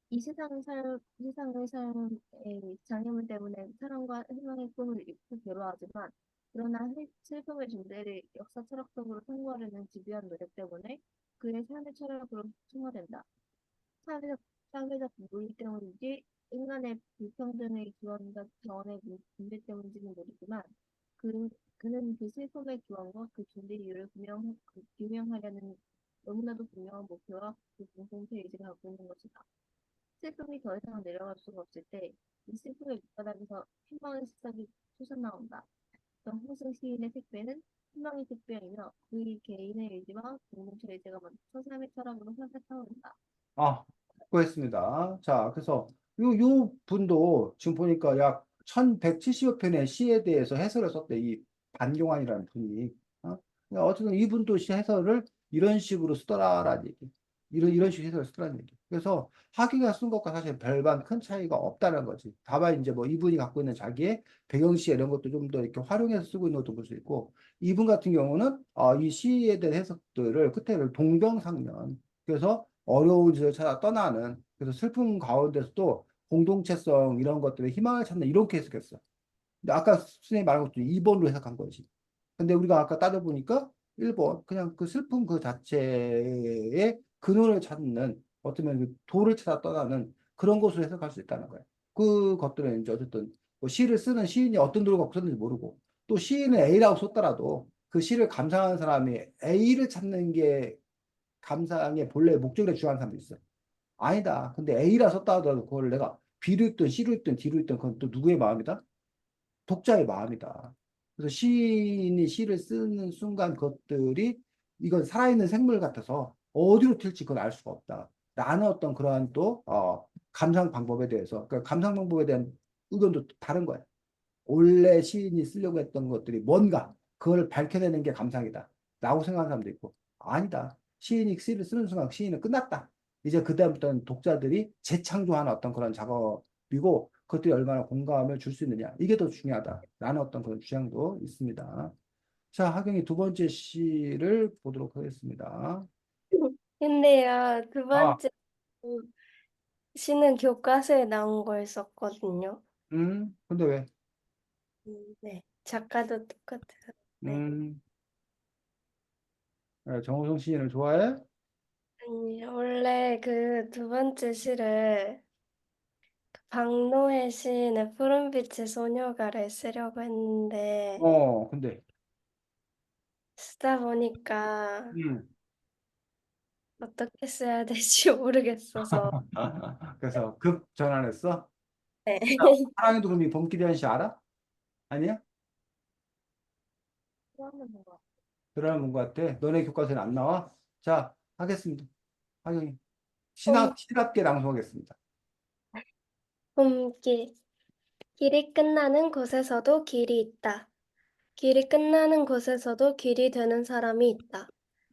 이 세상의 삶의 장애물 때문에 사랑과 희망의 꿈을 잃고 괴로워하지만 그러나 슬픔의 존재를 역사 철학적으로 통과하려는 집요한 노력 때문에 그의 삶의 철학으로 승화된다. 사회적, 사회적 논리 때문인지 인간의 불평등의 기원과 자원의 문제 때문인지는 모르지만 그는 그 슬픔의 기원과 그 존재 이유를 규명하려는 너무나도 분명한 목표와 그 공동체 의지를 갖고 있는 것이다. 슬픔이 더 이상 내려갈 수가 없을 때 이 슬픔의 밑바닥에서 희망의 시작이 솟아나온다. 정호승 시인의 택배는 희망의 택배이며 그 개인의 의지와 공동체 의지가 만든 삶의 철학으로 살살 타오른다. 아, 수고했습니다. 자, 그래서 요 분도 지금 보니까 약 1170여 편의 시에 대해서 해설을 썼대, 이 반경환이라는 분이. 그러니까 어쨌든 이분도 시 해설을 이런 식으로 쓰더라라는 얘기. 이런 식으로 해설을 쓰더라는 얘기. 그래서 하기가 쓴 것과 사실 별반 큰 차이가 없다는 거지. 다만 이제 뭐 이분이 갖고 있는 자기의 배경시 이런 것도 좀 더 이렇게 활용해서 쓰고 있는 것도 볼 수 있고, 이분 같은 경우는 이 시에 대한 해석들을 끝에를 동병상련. 그래서 어려운 짓을 찾아 떠나는, 그래서 슬픔 가운데서도 공동체성 이런 것들에 희망을 찾는 이렇게 해석했어. 근데 아까 선생님이 말한 것도 2번으로 해석한 거지. 근데 우리가 아까 따져보니까 1번 그냥 그 슬픔 그 자체의 근원을 찾는 어쩌면 그 도를 찾아 떠나는 그런 것으로 해석할 수 있다는 거야. 그 것들은 이제 어쨌든 뭐 시를 쓰는 시인이 어떤 도를 갖고 썼는지 모르고 또 시인은 A라고 썼더라도 그 시를 감상하는 사람이 A를 찾는 게 감상의 본래 목적이라 주장하는 사람도 있어. 아니다. 근데 A라 썼다 하더라도 그걸 내가 B로 읽든 C로 읽든 D로 읽든 그건 또 누구의 마음이다? 독자의 마음이다. 그래서 시인이 시를 쓰는 순간 그것들이 이건 살아있는 생물 같아서 어디로 튈지 그걸 알 수가 없다. 라는 어떤 그러한 또 감상 방법에 대해서 그러니까 감상 방법에 대한 의견도 다른 거야. 원래 시인이 쓰려고 했던 것들이 뭔가 그걸 밝혀내는 게 감상이다. 라고 생각하는 사람도 있고 아니다. 시인이 시를 쓰는 순간 시인은 끝났다. 이제 그다음부터는 독자들이 재창조하는 어떤 그런 작업이고 그것들이 얼마나 공감을 줄 수 있느냐. 이게 더 중요하다라는 어떤 그런 주장도 있습니다. 자, 하경이 두 번째 시를 보도록 하겠습니다. 근데요, 두 아, 번째 시는 교과서에 나온 걸 썼거든요. 근데 왜? 네. 작가도 똑같아요. 네. 음, 정호성 시인을 좋아해? 아니, 원래 그 두 번째 시를 박노해 시인의 푸른빛의 소녀가를 쓰려고 했는데 근데, 쓰다 보니까 음. 어떻게 써야 될지 모르겠어서 그래서 급 전환했어? 네. 자, 사랑의 도금이 범기대한 씨 알아? 아니야? 그러면 뭔가 들어는 것 같아. 너네 교과서에는 안 나와? 자, 하겠습니다. 하경이. 봄, 시답게 낭송하겠습니다. 봄길 길이 끝나는 곳에서도 길이 있다. 길이 끝나는 곳에서도 길이 되는 사람이 있다.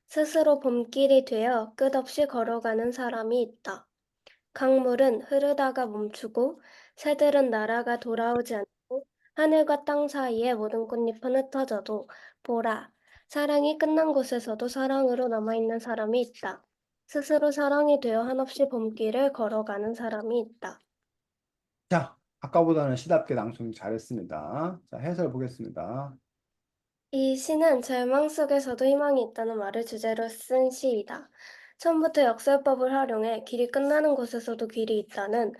스스로 봄길이 되어 끝없이 걸어가는 사람이 있다. 강물은 흐르다가 멈추고 새들은 날아가 돌아오지 않고 하늘과 땅 사이에 모든 꽃잎은 흩어져도 보라, 사랑이 끝난 곳에서도 사랑으로 남아있는 사람이 있다. 스스로 사랑이 되어 한없이 봄길을 걸어가는 사람이 있다. 자, 아까보다는 시답게 낭송 잘했습니다. 자, 해설 보겠습니다. 이 시는 절망 속에서도 희망이 있다는 말을 주제로 쓴 시이다. 처음부터 역설법을 활용해 길이 끝나는 곳에서도 길이 있다는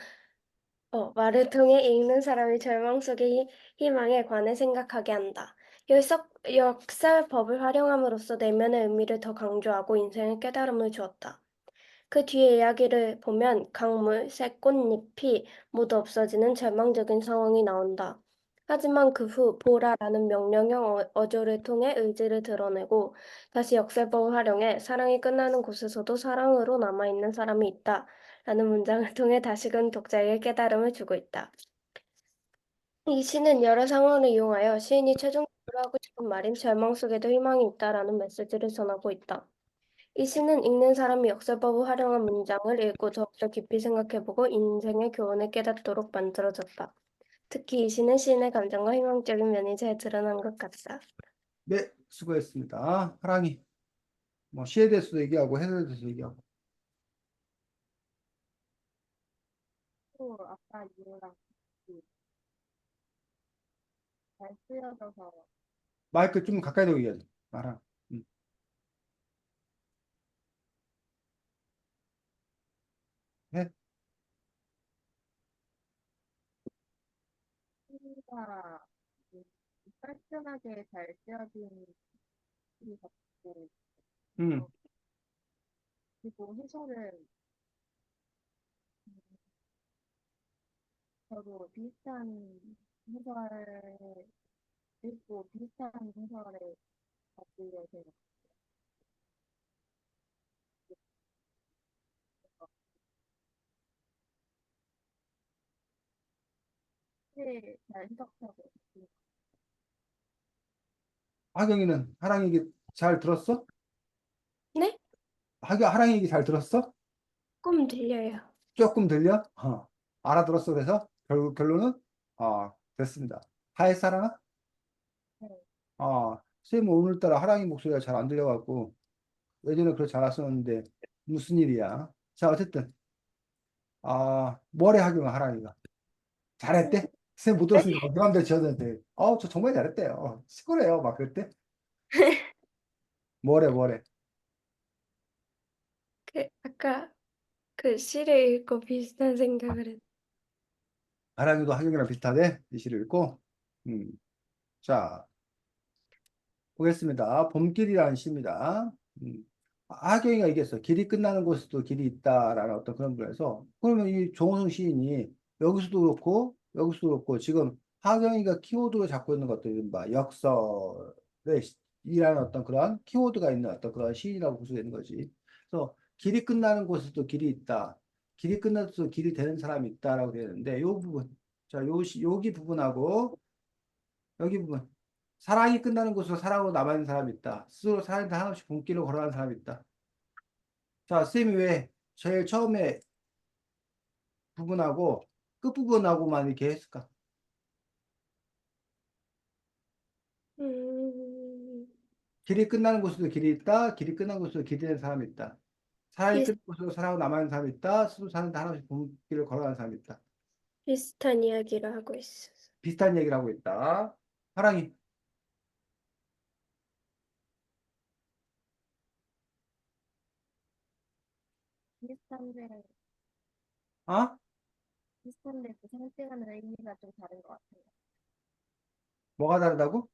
말을 통해 읽는 사람이 절망 속의 희망에 관해 생각하게 한다. 역설법을 활용함으로써 내면의 의미를 더 강조하고 인생의 깨달음을 주었다. 그 뒤에 이야기를 보면 강물, 새 꽃잎이 모두 없어지는 절망적인 상황이 나온다. 하지만 그 후 보라라는 명령형 어조를 통해 의지를 드러내고 다시 역설법을 활용해 사랑이 끝나는 곳에서도 사랑으로 남아있는 사람이 있다. 라는 문장을 통해 다시금 독자에게 깨달음을 주고 있다. 이 시는 여러 상황을 이용하여 시인이 최종적으로 하고 싶은 말인 절망 속에도 희망이 있다라는 메시지를 전하고 있다. 이 시는 읽는 사람이 역설법을 활용한 문장을 읽고 더욱더 깊이 생각해보고 인생의 교훈을 깨닫도록 만들어졌다. 특히 이 시는 시인의 감정과 희망적인 면이 잘 드러난 것 같다. 네, 수고했습니다. 하랑이. 뭐, 시에 대해서도 얘기하고, 해설에 대해서 얘기하고. 또 아까 이거랑 잘 쓰여져서 마이크 좀 가까이 대고 얘기하자. 말아. 음. 해? 시가 깔끔하게 잘 쓰여진 시 같고 음. 그리고 해설은 저도 비슷한 해설을 읽고 비슷한 해설을 받으려 생각. 잘 해석하고 있습니다. 하경이는 하랑이 얘기 잘 들었어? 네? 하랑이 얘기 잘 들었어? 조금 들려요. 조금 들려? 알아들었어. 그래서 결론은 됐습니다. 하의 사랑아? 네, 선생님 오늘따라 하랑이 목소리가 잘 안 들려갖고 예전에 그렇게 잘 왔었는데 무슨 일이야? 자, 어쨌든 뭐래 하경아 하랑이가 잘했대? 쌤 못 들었으니까 그 마음대로 지었는데 저 정말 잘했대요. 시끄래요 막 그랬대? 뭐래 아까 그 시를 읽고 비슷한 생각을 했. 하랑이도 하경이랑 비슷하대? 이 시를 읽고 음. 자 보겠습니다. 봄길이라는 시입니다. 음. 하경이가 이겼어. 길이 끝나는 곳에도 길이 있다라는 어떤 그런 부분에서 그러면 이 정호성 시인이 여기서도 그렇고 여기서도 그렇고 지금 하경이가 키워드로 잡고 있는 것들은 막 역설의 이라는 어떤 그런 키워드가 있는 어떤 그런 시인이라고 볼 수 있는 거지. 그래서 길이 끝나는 곳에도 길이 있다. 길이 끝나도 길이 되는 사람이 있다라고 되어 있는데 요 부분 여기 부분하고 여기 부분 사랑이 끝나는 곳으로 사랑으로 남아있는 사람이 있다. 스스로 사랑한테 한없이 본길을 걸어가는 사람이 있다. 자, 쌤이 왜 제일 처음에 부분하고 끝부분하고만 이렇게 했을까? 음, 길이 끝나는 곳에도 길이 있다. 길이 끝난 곳에도 길이 되는 사람이 있다. 사랑이 비슷, 끝난 곳으로 사랑으로 남아있는 사람이 있다. 스스로 사랑한테 한없이 본길을 걸어가는 사람이 있다. 비슷한 이야기를 하고 있어. 비슷한 얘기를 하고 있다. 사랑이, 비슷한데, 어? 비슷한데 그 상징하는 의미가 좀 다른 것 같아요. 뭐가 다르다고?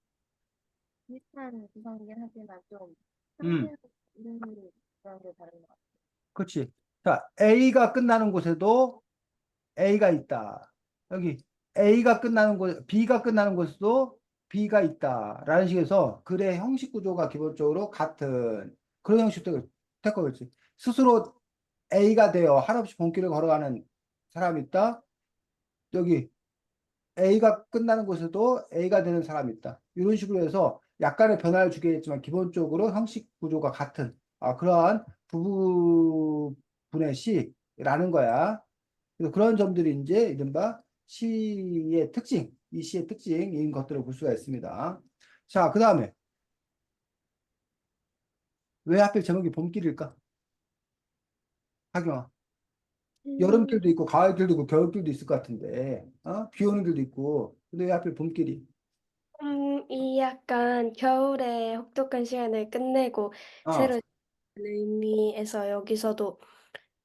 비슷한 구성이긴 하지만 좀 음, 상징하는 의미 그런 게 다른 것 같아요. 그렇지. 자, A가 끝나는 곳에도 A가 있다. 여기 A가 끝나는 곳, B가 끝나는 곳에도 B가 있다. 라는 식에서 글의 형식 구조가 기본적으로 같은 그런 형식도 됐거든요. 스스로 A가 되어 한없이 본길을 걸어가는 사람이 있다. 여기 A가 끝나는 곳에도 A가 되는 사람이 있다. 이런 식으로 해서 약간의 변화를 주겠지만 기본적으로 형식 구조가 같은 그러한 부분의 시라는 거야. 그래서 그런 점들이 이제 이른바 시의 특징, 이 시의 특징인 것들을 볼 수가 있습니다. 자, 그 다음에 왜 하필 제목이 봄길일까? 하경아. 음, 여름길도 있고 가을길도 있고 겨울길도 있을 것 같은데 비 오는 길도 있고 근데 왜 하필 봄길이? 이 약간 겨울에 혹독한 시간을 끝내고 어, 새로 시작하는 의미에서 여기서도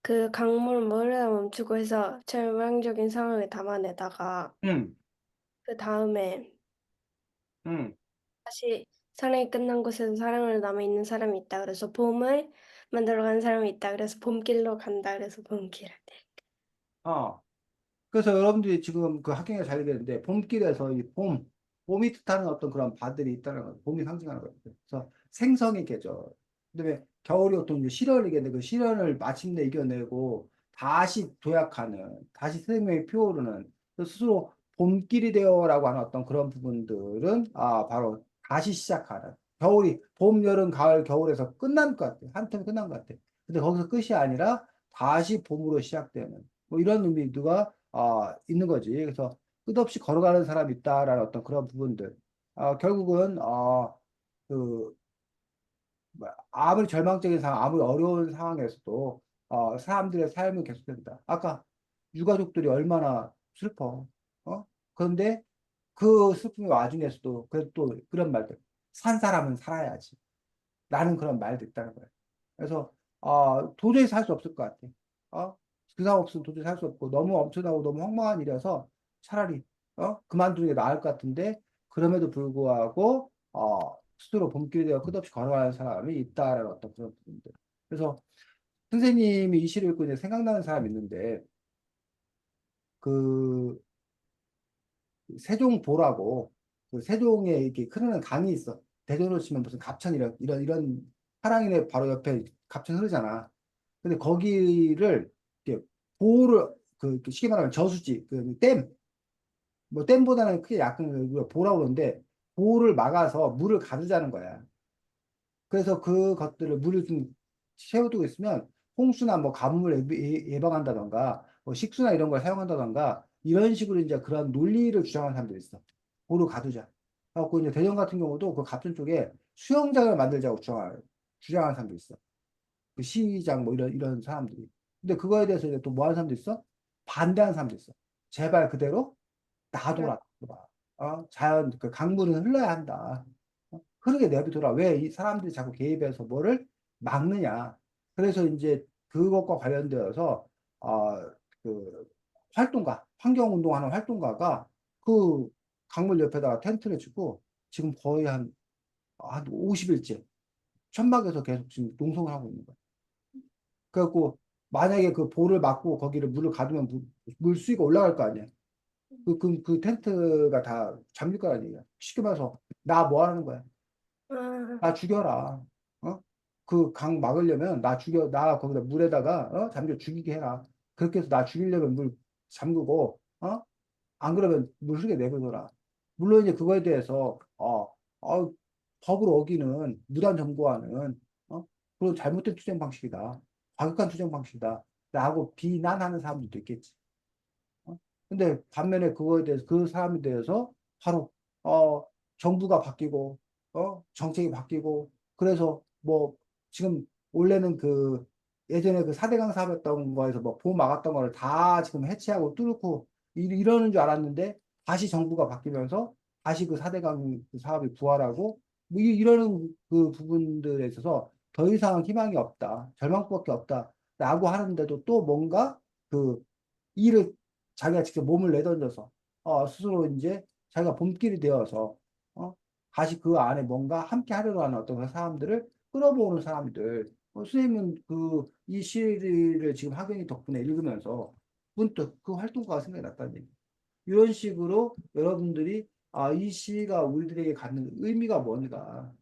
그 강물 물을 멈추고 해서 절망적인 상황을 담아내다가 응, 그 다음에 응, 다시 사랑이 끝난 곳에서 사랑으로 남아있는 사람이 있다. 그래서 봄을 만들어 가는 사람이 있다. 그래서 봄길로 간다. 그래서 봄길. 어. 그래서 여러분들이 지금 그 학경에 잘 되는데 봄길에서 봄이 뜻하는 어떤 그런 바들이 있다는 거, 봄이 상징하는 거예요. 그래서 생성의 계절. 그다음에 겨울이 어떤 이제 시련을 이겼는데 그 시련을 마침내 이겨내고 다시 도약하는, 다시 생명이 피어오르는 그 스스로 봄길이 되어라고 하는 어떤 그런 부분들은 바로 다시 시작하는 봄, 여름, 가을, 겨울에서 끝난 것 같아. 한 텀이 끝난 것 같아. 근데 거기서 끝이 아니라 다시 봄으로 시작되는 뭐 이런 의미가 있는 거지. 그래서 끝없이 걸어가는 사람이 있다라는 어떤 그런 부분들. 결국은 그 아무리 절망적인 상황, 아무리 어려운 상황에서도 사람들의 삶은 계속된다. 아까 유가족들이 얼마나 슬퍼. 어? 그런데 그 슬픔의 와중에서도 그래도 또 그런 말들. 산 사람은 살아야지. 라는 그런 말도 있다는 거예요. 그래서 도저히 살 수 없을 것 같아. 그 사람 없으면 도저히 살 수 없고 너무 엄청나고 너무 황망한 일이어서 차라리 그만두는 게 나을 것 같은데 그럼에도 불구하고 스스로 봄길에 되어 끝없이 걸어가는 사람이 있다라는 어떤 그런 부분들. 그래서 선생님이 이 시를 읽고 이제 생각나는 사람이 있는데 그 세종보라고 그 세종에 이렇게 흐르는 강이 있어. 대전으로 치면 무슨 갑천 이런 하랑이네 바로 옆에 갑천 흐르잖아. 근데 거기를 이렇게 보호를 그 쉽게 말하면 저수지 그 뭐 댐보다는 크게 약간 우리가 보라고 그러는데 보호를 막아서 물을 가두자는 거야. 그래서 그것들을 물을 좀 채워두고 있으면 홍수나 뭐 가뭄을 예방한다던가 뭐 식수나 이런 걸 사용한다던가 이런 식으로 이제 그런 논리를 주장하는 사람들이 있어. 보로 가두자. 그래갖고 이제 대전 같은 경우도 그 갑천 쪽에 수영장을 만들자고 주장하는 사람도 있어. 그 시장 뭐 이런 사람들이. 근데 그거에 대해서 이제 또 뭐 하는 사람도 있어? 반대하는 사람도 있어. 제발 그대로 놔둬라. 자연 그 강물은 흘러야 한다. 흐르게 내비둬라. 왜 이 사람들이 자꾸 개입해서 뭐를 막느냐. 그래서 이제 그것과 관련되어서 그 활동가, 환경운동하는 활동가가 그 강물 옆에다가 텐트를 치고 지금 거의 한 50일째 천막에서 계속 지금 농성을 하고 있는 거야. 그래갖고 만약에 그 볼을 막고 거기를 물을 가두면 물 수위가 올라갈 거 아니야. 그 텐트가 다 잠길 거란 얘기야. 쉽게 말해서 나 뭐 하는 거야? 아, 나 죽여라. 어? 그 강 막으려면 나 거기다 물에다가 잠겨 죽이게 해라. 그렇게 해서 나 죽이려면 물 잠그고 안 그러면 물 흐르게 내버려둬라. 물론 이제 그거에 대해서 법을 어기는 무단 점거하는 그런 잘못된 투쟁 방식이다. 과격한 투쟁 방식이다. 라고 비난하는 사람들도 있겠지. 어? 근데 반면에 그거에 대해서 그 사람에 대해서 바로 어 정부가 바뀌고 정책이 바뀌고 그래서 뭐 지금 원래는 그 예전에 그 4대강 사업했던 거에서 뭐 보호 막았던 거를 다 지금 해체하고 뚫고 이러는 줄 알았는데 다시 정부가 바뀌면서 다시 그 4대강 그 사업이 부활하고 뭐 이러는 그 부분들에 있어서 더 이상 희망이 없다. 절망밖에 없다라고 하는데도 또 뭔가 그 일을 자기가 직접 몸을 내던져서 스스로 이제 자기가 몸길이 되어서 어, 다시 그 안에 뭔가 함께 하려고 하는 어떤 그런 사람들을 끌어모으는 사람들. 선생님은 그 이 시를 지금 학연이 덕분에 읽으면서 문득 그 활동가가 생각이 났다는 얘기. 이런 식으로 여러분들이 이 시가 우리들에게 갖는 의미가 뭔가,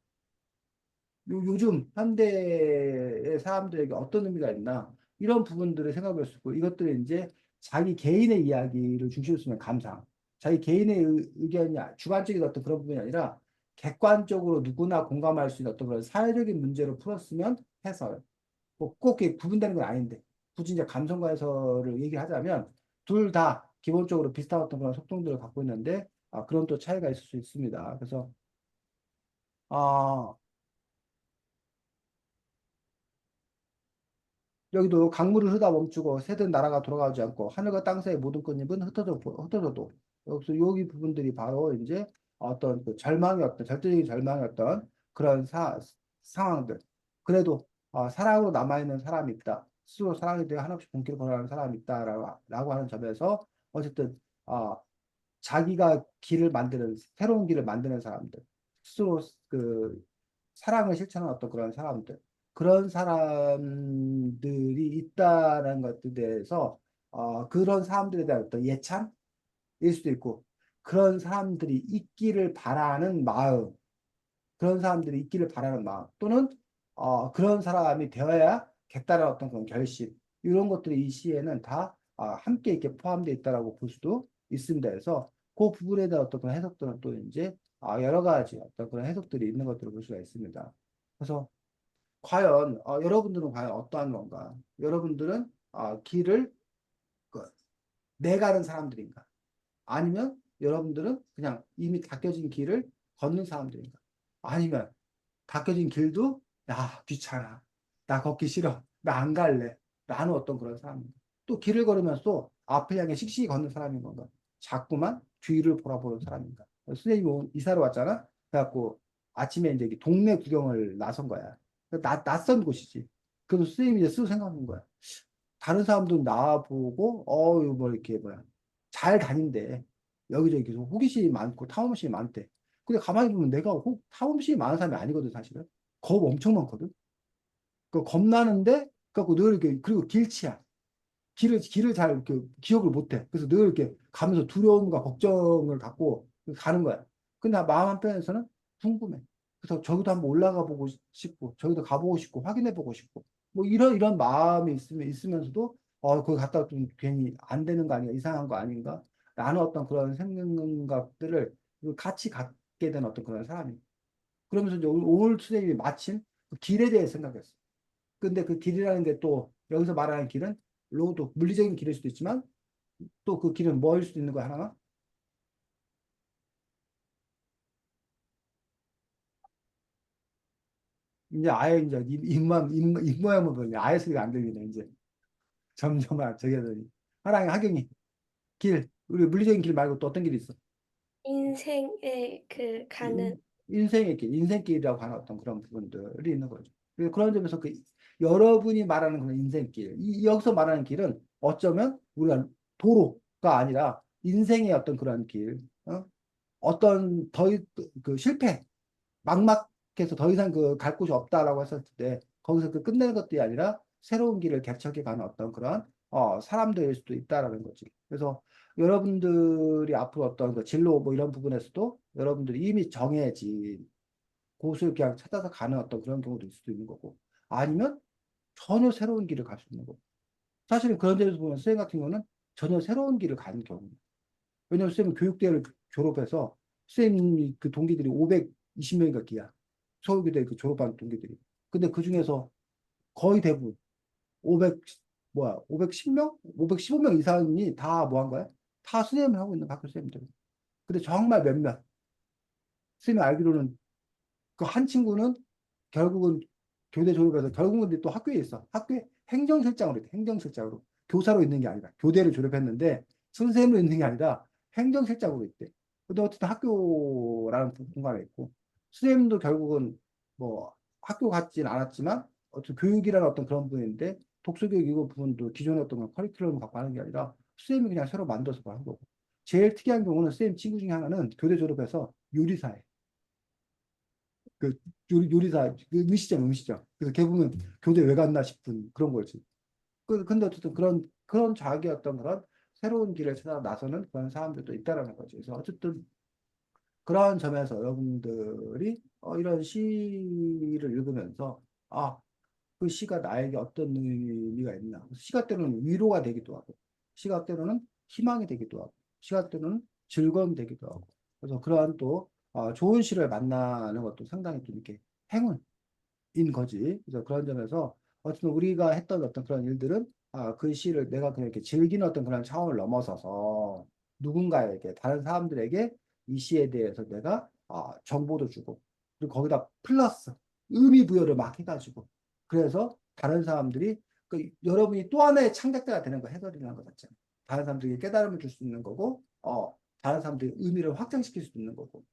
요즘 현대의 사람들에게 어떤 의미가 있나 이런 부분들을 생각할 수 있고 이것들을 이제 자기 개인의 이야기를 중심으로 쓰면 감상, 자기 개인의 의견이 주관적인 어떤 그런 부분이 아니라 객관적으로 누구나 공감할 수 있는 어떤 그런 사회적인 문제로 풀었으면 해설. 뭐꼭 구분되는 건 아닌데 굳이 이제 감성과 해설을 얘기를 하자면 둘 다 기본적으로 비슷한 어떤 그런 속성들을 갖고 있는데 그런 또 차이가 있을 수 있습니다. 그래서 아 여기도 강물을 흐르다 멈추고 새든 나라가 돌아가지 않고 하늘과 땅 사이의 모든 꽃잎은 흩어져도 여기서 여기 부분들이 바로 이제 어떤 그 절망의 어떤 절대적인 절망의 어떤 그런 상황들. 그래도 사랑으로 남아있는 사람이 있다. 스스로 사랑에 대해 한없이 본캐를 걸어가는 사람이 있다라고 하는 점에서 어쨌든 자기가 길을 만드는 새로운 길을 만드는 사람들. 스스로 그 사랑을 실천하는 어떤 그런 사람들. 그런 사람들이 있다는 것들에 대해서 그런 사람들에 대한 어떤 예찬일 수도 있고 그런 사람들이 있기를 바라는 마음, 그런 사람들이 있기를 바라는 마음 또는 그런 사람이 되어야겠다는 어떤 그런 결심 이런 것들이 이 시에는 다 함께 이렇게 포함되어 있다라고 볼 수도 있습니다. 그래서 그 부분에 대한 어떤 그런 해석들은 또 이제 여러 가지 어떤 그런 해석들이 있는 것들을 볼 수가 있습니다. 그래서 과연 여러분들은 과연 어떠한 건가? 여러분들은 길을 그, 내가는 사람들인가? 아니면 여러분들은 그냥 이미 닦여진 길을 걷는 사람들인가? 아니면 닦여진 길도 귀찮아. 나 걷기 싫어. 나 안 갈래. 라는 어떤 그런 사람인가? 또 길을 걸으면서 앞을 향해 씩씩이 걷는 사람인 건가? 자꾸만 뒤를 돌아보는 사람인가? 선생님이 이사를 왔잖아? 그래갖고 아침에 이제 이렇게 동네 구경을 나선 거야. 낯선 곳이지. 그래서 선생님이 이제 스스로 생각하는 거야. 다른 사람도 나보고, 이거 뭐 이렇게 뭐야. 잘 다닌대. 여기저기 계속 호기심이 많고 탐험심이 많대. 근데 가만히 보면 내가 탐험심이 많은 사람이 아니거든, 사실은. 겁 엄청 많거든. 그 겁나는데, 그래갖고 늘 이렇게, 그리고 길치야. 길을 잘 이렇게 기억을 못해. 그래서 늘 이렇게 가면서 두려움과 걱정을 갖고 가는 거야. 근데 마음 한편에서는 궁금해. 그래서 저기도 한번 올라가 보고 싶고, 저기도 가보고 싶고, 확인해 보고 싶고, 뭐 이런 마음이 있으면서도, 거기 갔다 왔더니 괜히 안 되는 거 아닌가, 이상한 거 아닌가? 라는 어떤 그런 생각들을 같이 갖게 된 어떤 그런 사람이. 그러면서 이제 오늘 선생님이 마침 그 길에 대해 생각했어. 근데 그 길이라는 게 또 여기서 말하는 길은 로드, 물리적인 길일 수도 있지만 또 그 길은 뭐일 수도 있는 거야, 하나가? 이제 아예 이제 입모양만 보니 아예 소리가 안 들리네, 이제. 점점 저게 되니. 하랑이, 하경이. 길. 우리 물리적인 길 말고 또 어떤 길이 있어? 인생의 그 가는 인생의 길, 인생길이라고 하는 어떤 그런 부분들이 있는 거죠. 그래서 그런 점에서 그 여러분이 말하는 그런 인생길, 여기서 말하는 길은 어쩌면 우리가 도로가 아니라 인생의 어떤 그런 길, 어떤 그 실패, 막막해서 더 이상 그 갈 곳이 없다라고 했을 때 거기서 그 끝내는 것들이 아니라 새로운 길을 개척해 가는 어떤 그런 사람들일 수도 있다라는 거지. 그래서 여러분들이 앞으로 어떤 그 진로 뭐 이런 부분에서도 여러분들이 이미 정해진 곳을 그냥 찾아서 가는 어떤 그런 경우도 있을 수도 있는 거고 아니면 전혀 새로운 길을 갈 수 있는 거고 사실은 그런 점에서 보면 쌤 같은 경우는 전혀 새로운 길을 가는 경우입니다. 왜냐면 쌤은 교육대를 졸업해서 쌤 그 동기들이 520명인가 기야. 서울교대 그 졸업한 동기들이. 근데 그 중에서 거의 대부분 500 뭐야 510명? 515명 이상이 다 뭐 한 거야? 다 수행을 하고 있는 학교 쌤들. 근데 정말 몇몇 쌤이 알기로는 그 한 친구는 결국은 교대 졸업해서 결국은 근데 또 학교에 있어. 학교에 행정실장으로 있대. 행정실장으로. 교사로 있는 게 아니라 교대를 졸업했는데 선생님으로 있는 게 아니라 행정실장으로 있대. 근데 어쨌든 학교라는 공간에 있고 선생님도 결국은 뭐 학교 같진 않았지만 어떤 교육이라는 어떤 그런 부분인데 독서교육 이거 부분도 기존에 어떤 커리큘럼을 갖고 하는 게 아니라 선생님이 그냥 새로 만들어서 뭐 한 거고. 제일 특이한 경우는 선생님 친구 중에 하나는 교대 졸업해서 요리사에 그 요리사 그 음식점 그래서 걔 보면 교대 왜 갔나 싶은 그런 거지. 근데 어쨌든 그런 자기 어떤 그런 새로운 길을 찾아 나서는 그런 사람들도 있다라는 거지. 그래서 어쨌든 그런 점에서 여러분들이 이런 시를 읽으면서 그 시가 나에게 어떤 의미가 있나. 시가 때로는 위로가 되기도 하고, 시가 때로는 희망이 되기도 하고, 시가 때로는 즐거움이 되기도 하고. 그래서 그러한 또 좋은 시를 만나는 것도 상당히 좀 이렇게 행운인 거지. 그래서 그런 점에서 어쨌든 우리가 했던 어떤 그런 일들은 그 시를 내가 그냥 이렇게 즐기는 어떤 그런 차원을 넘어서서 누군가에게, 다른 사람들에게 이 시에 대해서 내가 정보도 주고, 그리고 거기다 플러스 의미 부여를 막 해가지고 그래서 다른 사람들이 여러분이 또 하나의 창작자가 되는 거 해설이라는 거 자체는 다른 사람들에게 깨달음을 줄 수 있는 거고 다른 사람들의 의미를 확장시킬 수 있는 거고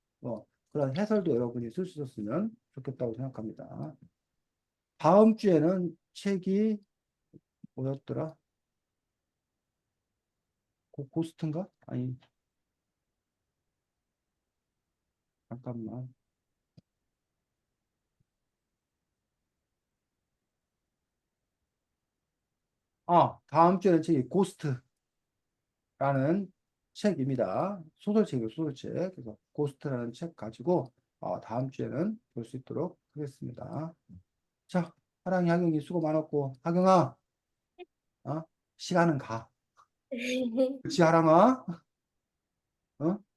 그런 해설도 여러분이 쓸 수 있었으면 좋겠다고 생각합니다. 다음 주에는 책이 뭐였더라? 고스트인가? 아니 잠깐만. 다음 주에는 책이 고스트 라는 책입니다. 소설책이에요, 소설책. 그래서 고스트라는 책 가지고 다음 주에는 볼 수 있도록 하겠습니다. 자, 하랑이 하경이 수고 많았고, 하경아, 시간은 가. 그치, 하랑아?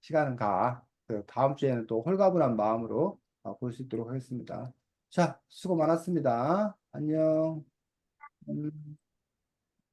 시간은 가. 다음 주에는 또 홀가분한 마음으로 볼 수 있도록 하겠습니다. 자, 수고 많았습니다. 안녕.